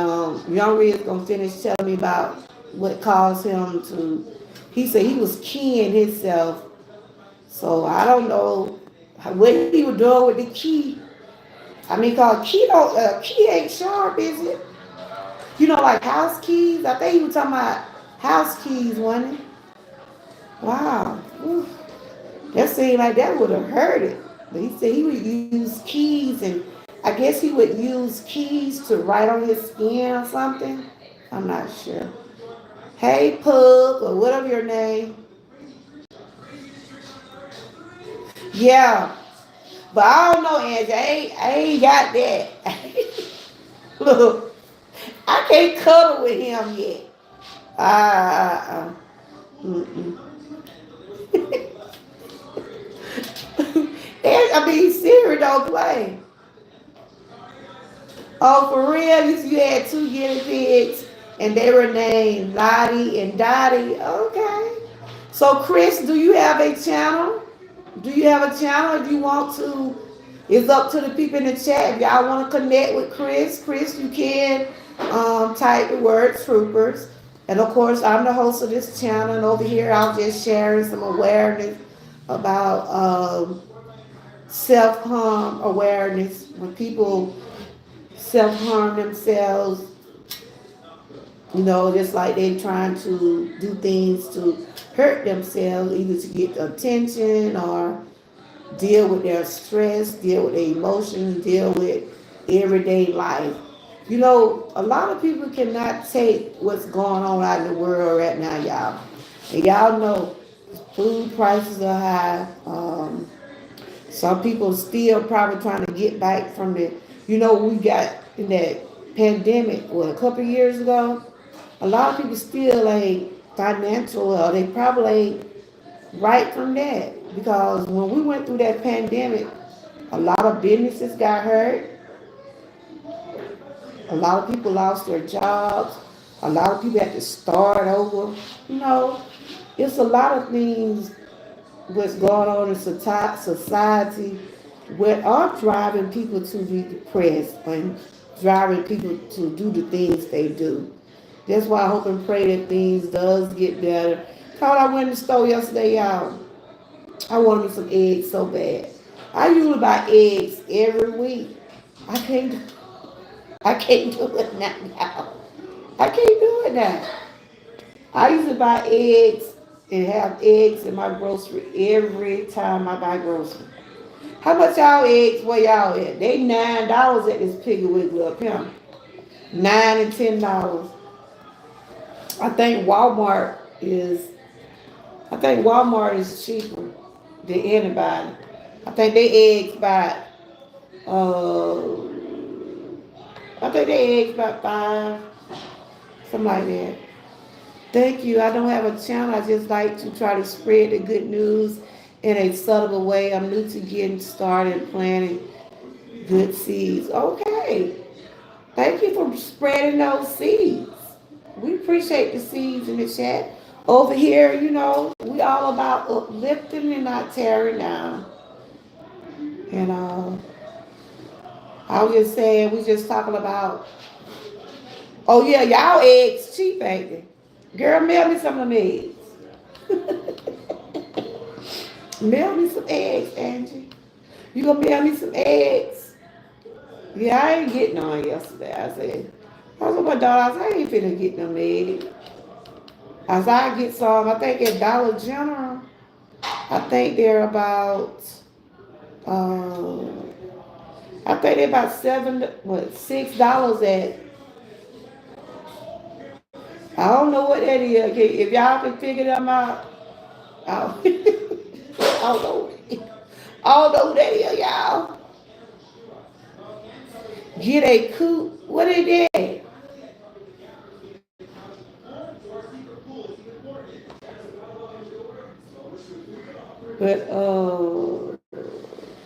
Speaker 1: Young Red is gonna finish telling me about what caused him to. He said he was keying himself. So I don't know what he was doing with the key. I mean, cause key ain't sharp, is it? Like house keys. I think he was talking about house keys, wasn't it? Wow. Oof. That seemed like that would have hurt it. But he said he would use keys, and I guess he would use keys to write on his skin or something. I'm not sure. Hey, Pug, or whatever your name. Yeah. But I don't know, Angie. I ain't got that. Look, I can't cuddle with him yet. Mm-mm. I mean, Siri don't play. Oh, for real? You had two guinea pigs, and they were named Lottie and Dottie. Okay. So, Chris, do you have a channel? Do you have a channel? If you want to, it's up to the people in the chat. If y'all want to connect with Chris, you can type the word troopers. And of course, I'm the host of this channel, and over here, I'm just sharing some awareness about self harm awareness when people self harm themselves, just like they trying to do things to hurt themselves, either to get attention or deal with their stress, deal with their emotions, deal with everyday life. A lot of people cannot take what's going on out in the world right now, y'all. And y'all know food prices are high. Some people still probably trying to get back from we got in that pandemic, a couple of years ago. A lot of people still ain't financial, or they probably ain't right from that. Because when we went through that pandemic, a lot of businesses got hurt. A lot of people lost their jobs. A lot of people had to start over. You know, it's a lot of things what's going on in society what are driving people to be depressed and driving people to do the things they do. That's why I hope and pray that things does get better. Thought I went in the store yesterday, y'all. I wanted me some eggs so bad. I usually buy eggs every week. I can't I can't do it now, y'all. I can't do it now. I used to buy eggs and have eggs in my grocery every time I buy groceries. How much y'all eggs where y'all at? They $9 at this Piggly Wiggly up here. $9 and $10. I think Walmart is I think Walmart is cheaper than anybody. I think they eggs about uh I think they eggs about five, something like that. Thank you. I don't have a channel. I just like to try to spread the good news in a subtle way. I'm new to getting started planting good seeds. Okay. Thank you for spreading those seeds. We appreciate the seeds in the chat. Over here, we all about uplifting and not tearing down. And I was just saying, we just talking about, oh yeah, y'all eggs cheap, ain't they? Girl, mail me some of them eggs. Mail me some eggs, Angie. You gonna mail me some eggs? Yeah, I ain't getting none yesterday. I was with my daughter, I ain't finna get them eggs. As I get some, I think at Dollar General, I think they're about Uh, I think they about $6 at. I don't know what that is. Okay, if y'all can figure them out, I don't know. I don't know who that is, y'all. Get a coop. What is that? But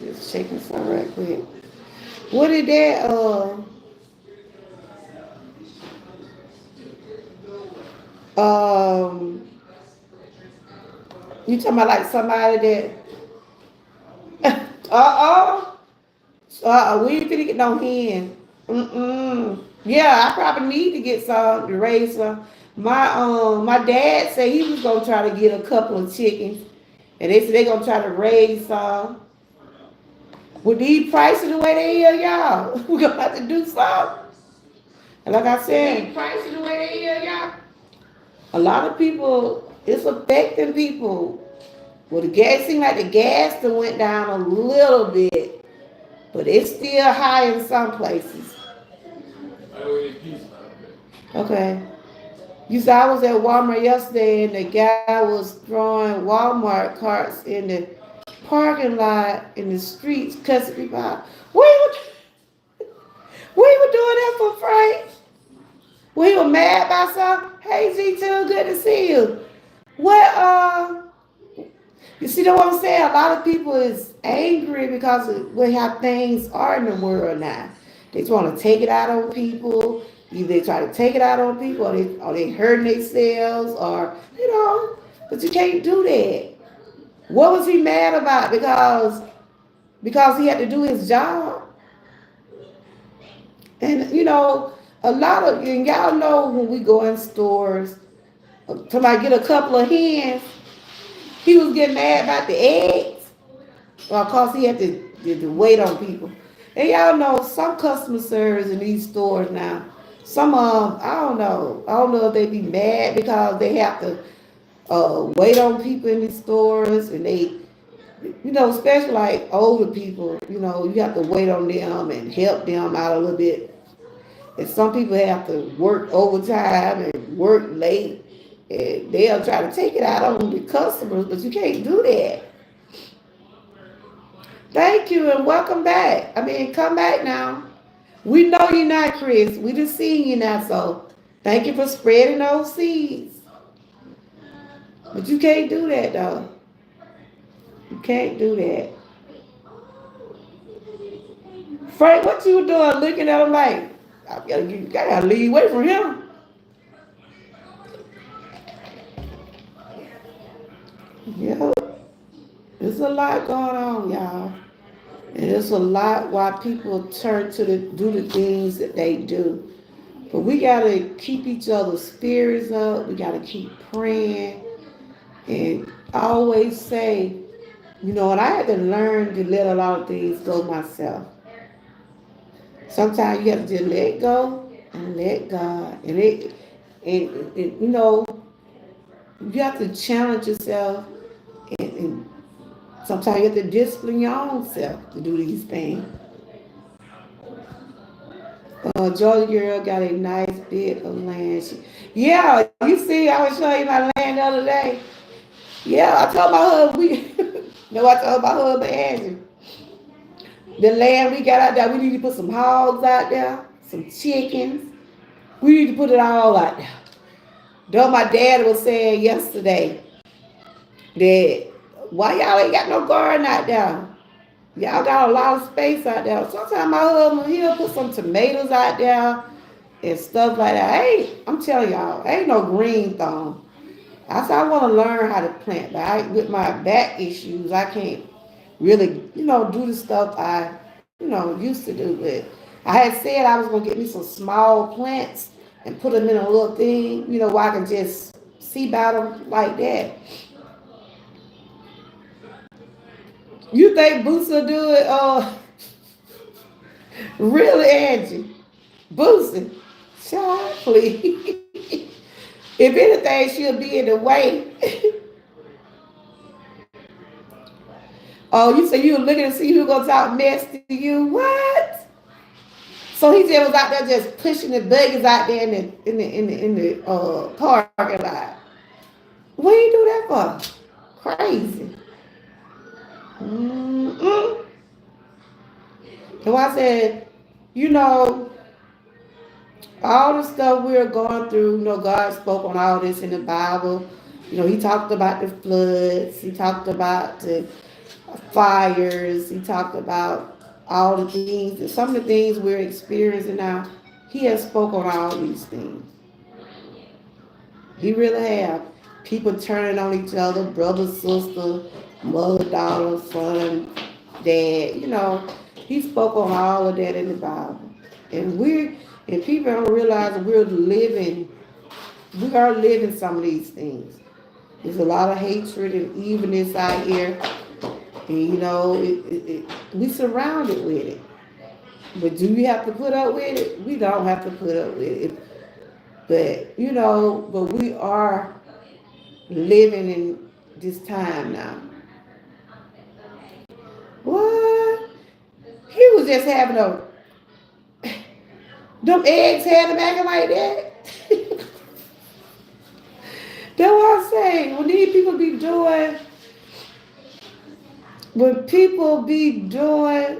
Speaker 1: just checking something right quick. What is that? Um, you talking about like somebody that? We ain't finna get no hen. Mm-mm. Yeah, I probably need to get some to raise some. My dad said he was gonna try to get a couple of chickens, and they said they gonna try to raise some. With these prices the way they are, y'all, we gonna have to do something. And like I said, these prices the way they are, y'all, a lot of people, it's affecting people. Well, the gas seemed like the gas done went down a little bit, but it's still high in some places. Okay. You said I was at Walmart yesterday and the guy was throwing Walmart carts in the parking lot in the streets, cussing people out. We were doing that for Frank. We were mad about something. Hey Z2, good to see you. What you see what I'm saying? A lot of people is angry because of how things are in the world now. They just want to take it out on people. Either they try to take it out on people, or they hurting themselves, or But you can't do that. What was he mad about? Because he had to do his job, and a lot of and y'all know when we go in stores, somebody get a couple of hens. He was getting mad about the eggs. Well, cause he had to wait on people. And y'all know some customer service in these stores now. Some of them, I don't know. I don't know if they be mad because they have to wait on people in these stores, and especially like older people. You have to wait on them and help them out a little bit. And some people have to work overtime and work late, and they'll try to take it out on the customers, but you can't do that. Thank you and welcome back. I mean, come back now. We know you're not Chris. We just seen you now, so thank you for spreading those seeds. But you can't do that though. You can't do that. Frank, what you doing looking at him like, I gotta leave away from him. Yeah, there's a lot going on, y'all. And there's a lot why people turn to do the things that they do. But we gotta keep each other's spirits up. We gotta keep praying. And I always say, and I had to learn to let a lot of things go myself. Sometimes you have to just let go and let God. And you have to challenge yourself, and sometimes you have to discipline your own self to do these things. Georgia girl got a nice bit of land. Yeah, you see, I was showing you my land the other day. Yeah, I told my husband, I told my husband Andrew, the land we got out there, we need to put some hogs out there, some chickens. We need to put it all out there. Though my dad was saying yesterday that why y'all ain't got no garden out there? Y'all got a lot of space out there. Sometimes my husband, he'll put some tomatoes out there and stuff like that. Hey, I'm telling y'all, ain't no green thumb. I said I want to learn how to plant, but with my back issues, I can't really, do the stuff I, used to do. But I had said I was gonna get me some small plants and put them in a little thing, where I can just see about them like that. You think Boots will do it? Really, Angie? Boosie, child, please. If anything, she'll be in the way. Oh, you say you were looking to see who gonna talk mess to you? What? So he just was out there just pushing the buggies out there in the parking lot. What you do that for? Crazy. Mm-mm. So I said, you know, all the stuff we're going through, God spoke on all this in the Bible. He talked about the floods, he talked about the fires, he talked about all the things, some of the things we're experiencing now. He has spoken on all these things. He really have. People turning on each other, brother, sister, mother, daughter, son, dad. He spoke on all of that in the Bible. And people don't realize that we are living some of these things. There's a lot of hatred and evilness out here. And we surrounded with it. But do we have to put up with it? We don't have to put up with it. But we are living in this time now. What? He was just having them eggs had him acting like that. That's what I'm saying. When people be doing,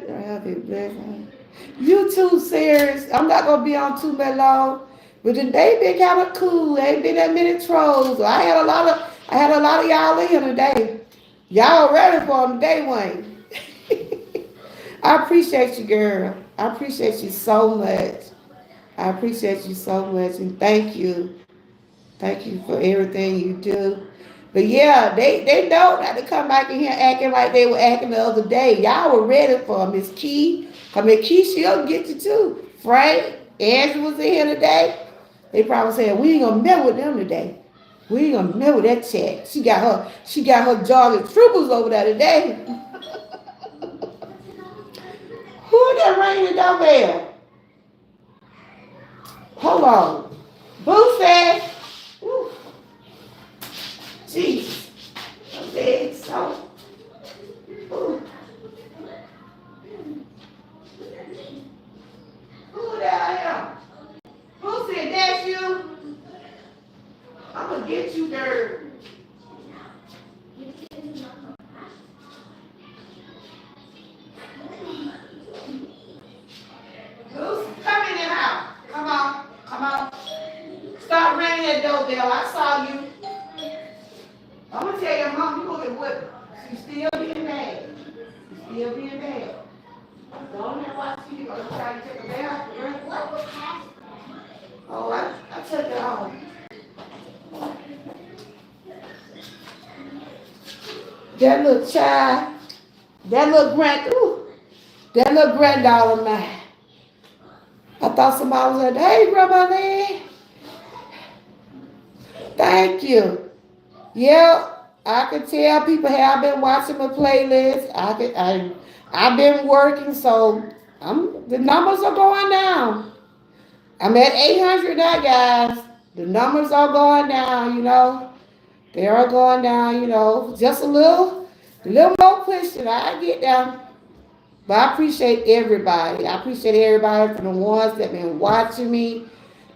Speaker 1: you too serious. I'm not gonna be on too much long, but then they been kind of cool. They ain't been that many trolls. So I had a lot of y'all in here today. Y'all ready for them today, Wayne? I appreciate you, girl. I appreciate you so much. I appreciate you so much, and thank you. Thank you for everything you do. But yeah, they know not to come back in here acting like they were acting the other day. Y'all were ready for Miss Key. Miss Key, she'll get you too. Frank, Andrew was in here today. They probably said, we ain't gonna mess with them today. We ain't gonna mess with that chick. She got her jogging troopers over there today. Who that ringing the doorbell? Hold on. Boo said, ooh, Jesus. I'm dead so. Ooh. Who that I am? Who said that's you? I'm gonna get you, girl. Who's come in the house? Come on, come on. Stop ringing that doorbell. I saw you. I'm gonna tell your mom you gonna get whipped. She's still being bad. She's still being bad. Don't ever watch you. I'm trying to take a bath. What was happening? Oh, I took it off. That little child, that little granddaughter of mine. I thought somebody was like, hey, Grandma Lee. Thank you. Yeah, I can tell people have been watching my playlist. I've been working, so the numbers are going down. I'm at 800 now, guys. The numbers are going down. They are going down. Just a little more pushing. I get down. But I appreciate everybody. I appreciate everybody from the ones that been watching me,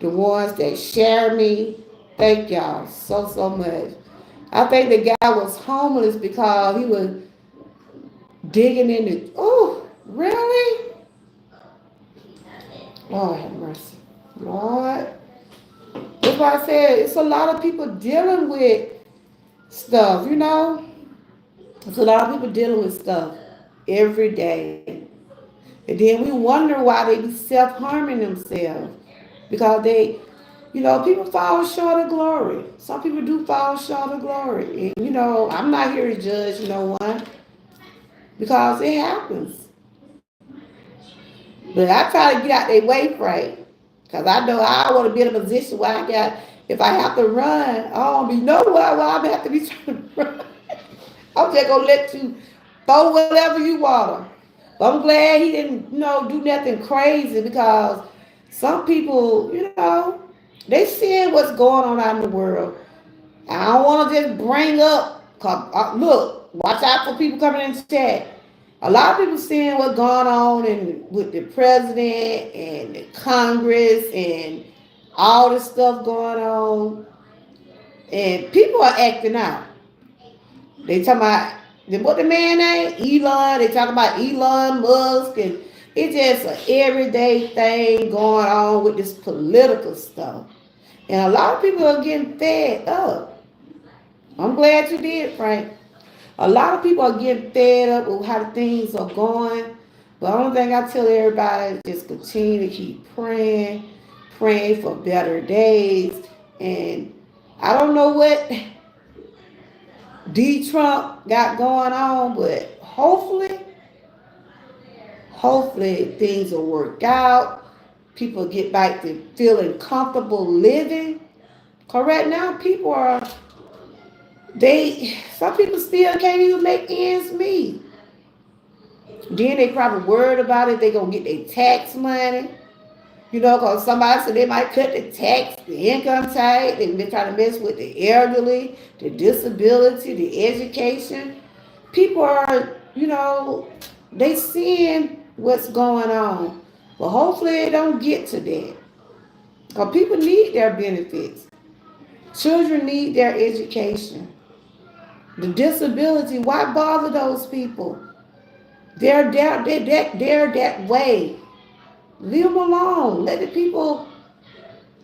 Speaker 1: the ones that share me. Thank y'all so much. I think the guy was homeless because he was digging in the. Oh, really? Lord have mercy. Lord. That's why I said it's a lot of people dealing with stuff. There's a lot of people dealing with stuff every day. And then we wonder why they be self-harming themselves. Because people fall short of glory. Some people do fall short of glory. And, I'm not here to judge no one. Because it happens. But I try to get out their way right. Because I know I want to be in a position where if I have to run, I don't be nowhere where I'm have to be trying to run. I'm just going to let you throw whatever you want. But I'm glad he didn't, do nothing crazy because some people, they seeing what's going on out in the world. I don't want to just bring up, look, watch out for people coming in chat. A lot of people seeing what's going on with the president and the Congress and all this stuff going on, and people are acting out. They talking about what the man name Elon. They talking about Elon Musk, and it's just an everyday thing going on with this political stuff. And a lot of people are getting fed up. I'm glad you did, Frank. A lot of people are getting fed up with how things are going. But the only thing I tell everybody is just continue to keep praying, praying for better days. And I don't know what D. Trump got going on, but hopefully things will work out. People get back to feeling comfortable living. Cause right now people are some people still can't even make ends meet. Then they probably worried about it. They gonna get their tax money. Cause somebody said they might cut the tax, the income tax, and they try to mess with the elderly, the disability, the education. People are, they seeing what's going on. But hopefully it don't get to that. Because people need their benefits. Children need their education. The disability, why bother those people? They're that way. Leave them alone. Let the people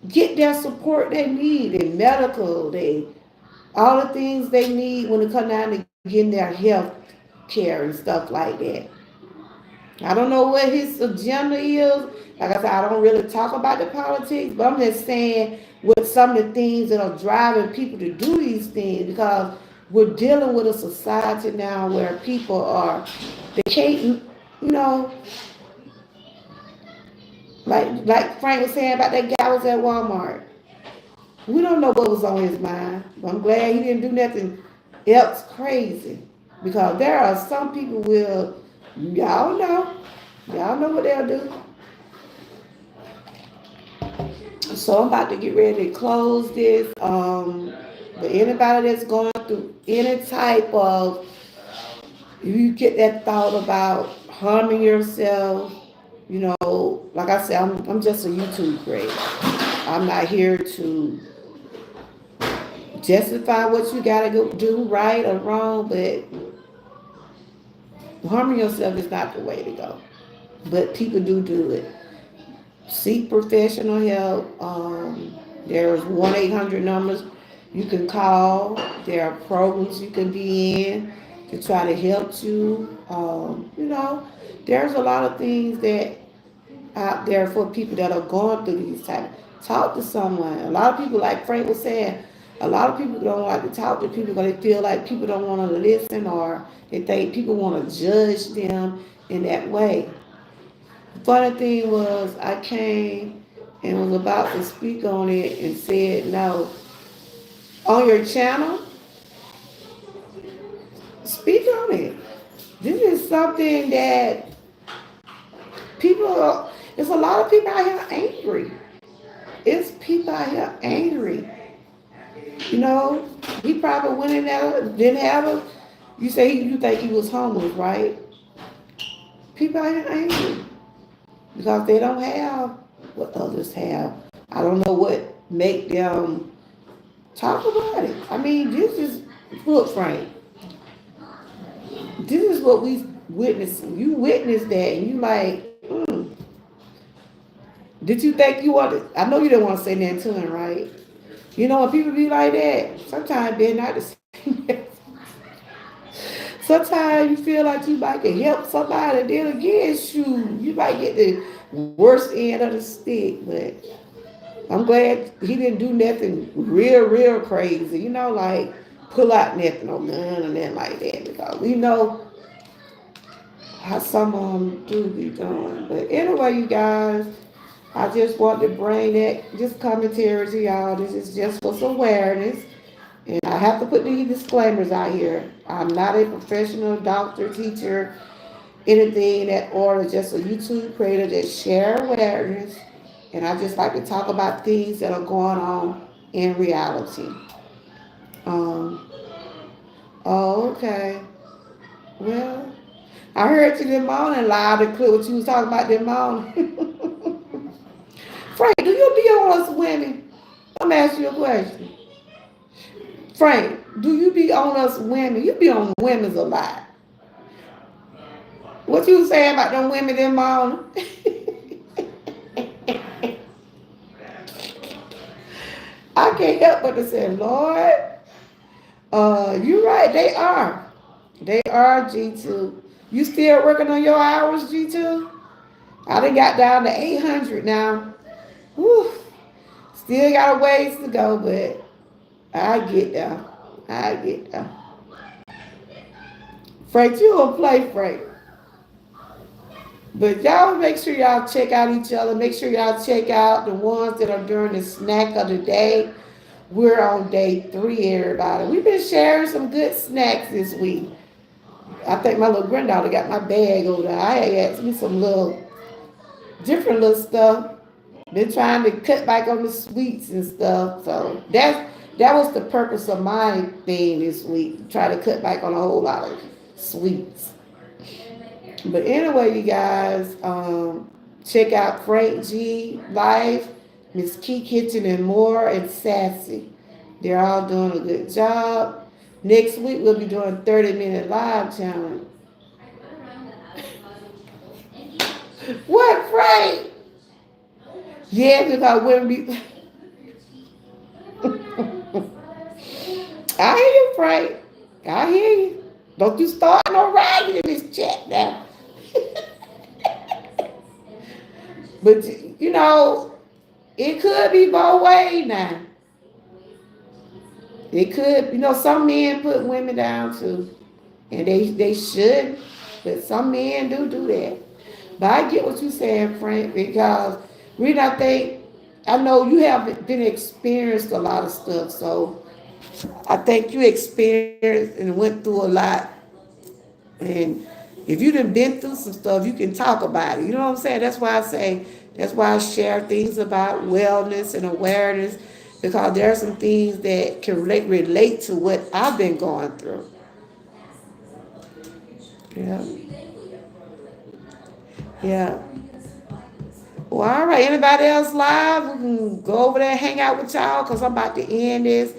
Speaker 1: get their support they need, their medical, all the things they need when it comes down to getting their health care and stuff like that. I don't know what his agenda is. Like I said, I don't really talk about the politics, but I'm just saying what some of the things that are driving people to do these things because we're dealing with a society now where people they can't, you know, like Frank was saying about that guy was at Walmart. We don't know what was on his mind, but I'm glad he didn't do nothing else crazy because there are some people y'all know what they'll do. So I'm about to get ready to close this. But anybody that's going through any type of, you get that thought about harming yourself, like I said, I'm just a YouTube creator. I'm not here to justify what you gotta go do, right or wrong, but harming yourself is not the way to go. But people do it. Seek professional help. There's 1-800 numbers you can call. There are programs you can be in to try to help you. There's a lot of things that out there for people that are going through these types. Talk to someone. A lot of people, like Frank was saying, a lot of people don't like to talk to people because they feel like people don't want to listen or they think people want to judge them in that way. The funny thing was I came and was about to speak on it and said, no, on your channel, speak on it. This is something that there's a lot of people out here angry. It's people out here angry. He probably went in there, didn't have you say you think he was homeless, right? People out here angry because they don't have what others have. I don't know what make them talk about it. I mean, look, Frank, this is what we witnessed. You witnessed that and you like, did you think you wanted, I know you didn't want to say that to him, right? When people be like that, sometimes they're not the same. Sometimes you feel like you might can help somebody, then again, you might get the worst end of the stick. But I'm glad he didn't do nothing real crazy, like pull out nothing on gun or nothing like that. Because we know how some of them do be doing. But anyway, you guys, I just want to bring this commentary to y'all. This is just for some awareness. And I have to put these disclaimers out here. I'm not a professional doctor, teacher, anything in that order, just a YouTube creator that share awareness. And I just like to talk about things that are going on in reality. Um, oh, okay. Well, I heard you this morning loud and clear what you was talking about this morning. Frank, do you be on us women? I'm asking you a question. Frank, do you be on us women? You be on women's a lot. What you saying about them women this morning? I can't help but to say, Lord, you're right, they are. They are, G2. You still working on your hours, G2? I done got down to 800 now. Whew. Still got a ways to go, but I get there. I get there. Frank, you don't play, Frank. But y'all make sure y'all check out each other. Make sure y'all check out the ones that are during the snack of the day. We're on day 3, everybody. We've been sharing some good snacks this week. I think my little granddaughter got my bag over there. I had me some little different little stuff. Been trying to cut back on the sweets and stuff. So that was the purpose of my thing this week. Try to cut back on a whole lot of sweets. But anyway, you guys, check out Frank G Life, Miss Key Kitchen and more, and Sassy. They're all doing a good job. Next week we'll be doing 30-minute live challenge. What, Frank? Yeah, because women be. I hear you, Frank. I hear you. Don't you start no ragging in this chat now. But you know, it could be both ways now. It could, some men put women down too, and they should, but some men do that. But I get what you're saying, Frank, because really I know you have been experienced a lot of stuff, so I think you experienced and went through a lot. And if you done been through some stuff, you can talk about it. You know what I'm saying? That's why I share things about wellness and awareness, because there are some things that can relate to what I've been going through. Yeah. Yeah. Well, all right. Anybody else live? We can go over there and hang out with y'all, because I'm about to end this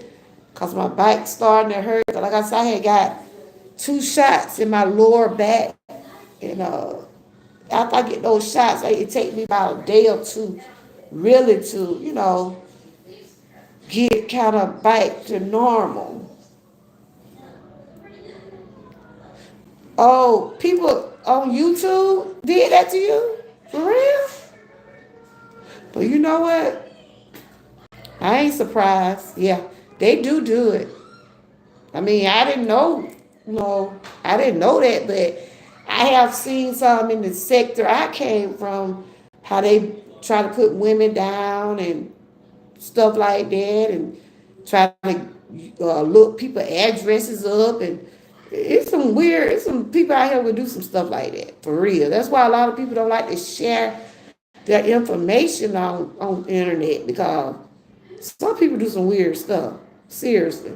Speaker 1: because my back's starting to hurt. Like I said, I had got 2 shots in my lower back. And after I get those shots, it take me about a day or two really to, get kind of back to normal. Oh, people on YouTube did that to you? For real? But you know what? I ain't surprised. Yeah, they do it. I mean, I didn't know, I didn't know that, but I have seen some in the sector I came from, how they try to put women down and stuff like that, and try to look people addresses up, and it's some people out here would do some stuff like that for real. That's why a lot of people don't like to share their information on the internet, because some people do some weird stuff. Seriously.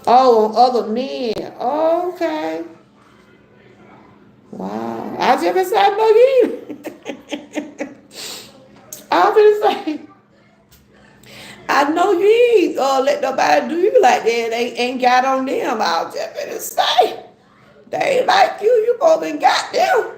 Speaker 1: Oh, on other men. Oh, okay. Wow. I just been saying, no, you. I'm gonna say, I know you ain't let nobody do you like that. They ain't got on them. I was just gonna say, they ain't like you. You both been got them.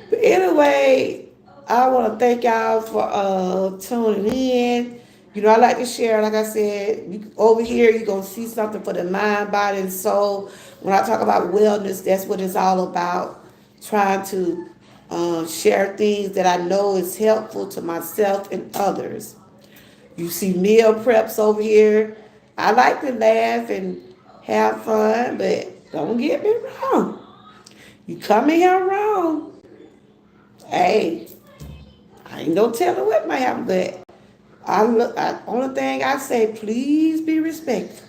Speaker 1: But anyway, I want to thank y'all for tuning in. I like to share, like I said, over here you're going to see something for the mind, body, and soul. When I talk about wellness, that's what it's all about. Trying to share things that I know is helpful to myself and others. You see meal preps over here. I like to laugh and have fun, but don't get me wrong. You come in here wrong. Hey, I ain't no telling what might happen, but only thing I say, please be respectful.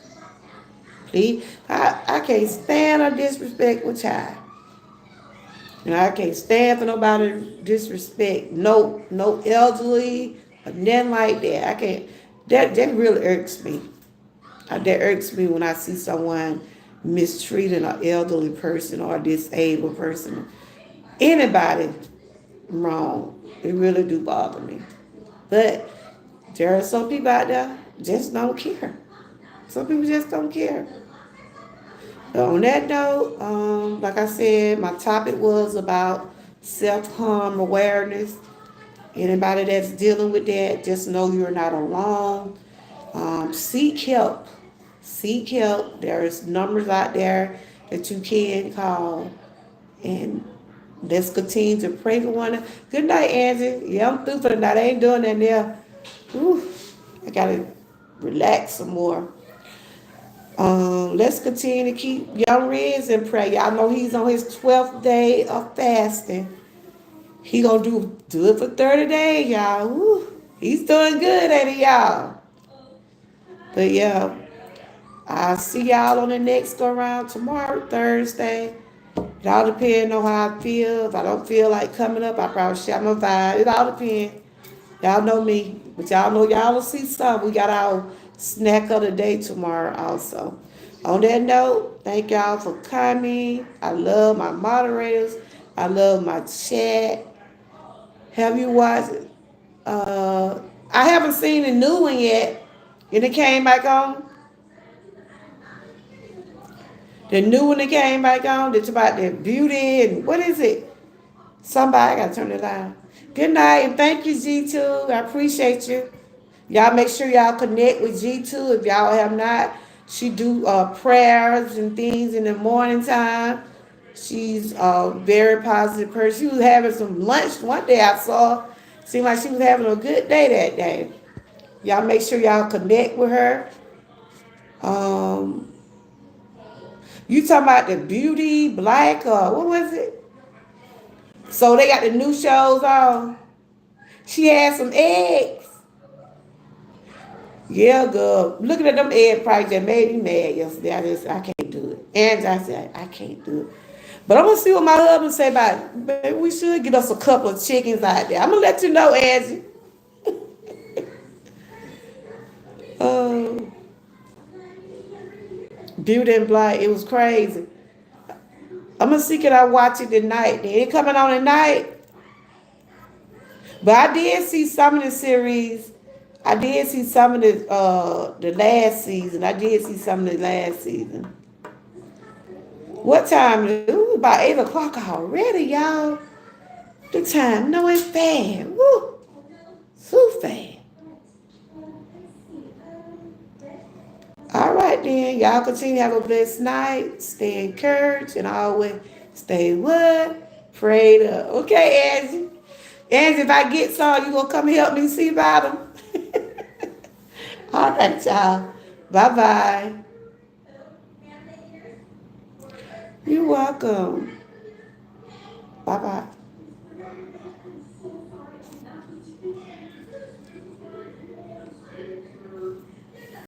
Speaker 1: Please, I can't stand a disrespectful child. I can't stand for nobody to disrespect no elderly or nothing like that. I can't. That really irks me. That irks me when I see someone mistreating an elderly person or a disabled person. Anybody wrong. It really do bother me. But there are some people out there just don't care. Some people just don't care. But on that note, like I said, my topic was about self-harm awareness. Anybody that's dealing with that, just know you're not alone. Seek help. Seek help. There's numbers out there that you can call. And let's continue to pray for one another. Good night, Angie. Yeah, I'm through for the night. I ain't doing that now. Whew, I gotta relax some more. Let's continue to keep Young Riz in prayer. Y'all know he's on his 12th day of fasting. He gonna do it for 30 days, y'all. Woo. He's doing good, ain't he, y'all? But yeah, I'll see y'all on the next go round tomorrow, Thursday. It all depends on how I feel. If I don't feel like coming up, I probably share my vibe. It all depends. Y'all know me. But y'all know y'all will see some. We got our snack of the day tomorrow also. On that note, thank y'all for coming. I love my moderators. I love my chat. Have you watched I haven't seen the new one yet. And it came back on. The new one that came back on. It's about the beauty and what is it? Somebody, I gotta turn it on. Good night and thank you, G2. I appreciate you. Y'all make sure y'all connect with G2 if y'all have not. She do prayers and things in the morning time. She's a very positive person. She was having some lunch one day I saw. Seemed like she was having a good day that day. Y'all make sure y'all connect with her. Um, you talking about the beauty, black, what was it? So they got the new shows on. She had some eggs. Yeah, girl. Looking at them egg prices that made me mad yesterday. I can't do it. And I said, I can't do it. But I'm gonna see what my husband say about it. Maybe we should get us a couple of chickens out there. I'm gonna let you know, Angie. Oh, Beauty and Black, it was crazy. I'm gonna see can I watch it tonight. They ain't coming on tonight. But I did see some of the series. I did see some of the last season. I did see some of the last season. What time? Ooh, about 8 o'clock already, y'all. The time, no, it's fast. Woo, so fast. All right then, y'all continue to have a blessed night. Stay encouraged and always stay what? Prayed up. Okay, Angie. Angie, if I get some, you gonna come help me see about them? All right, y'all. Bye bye. You're welcome. Bye bye.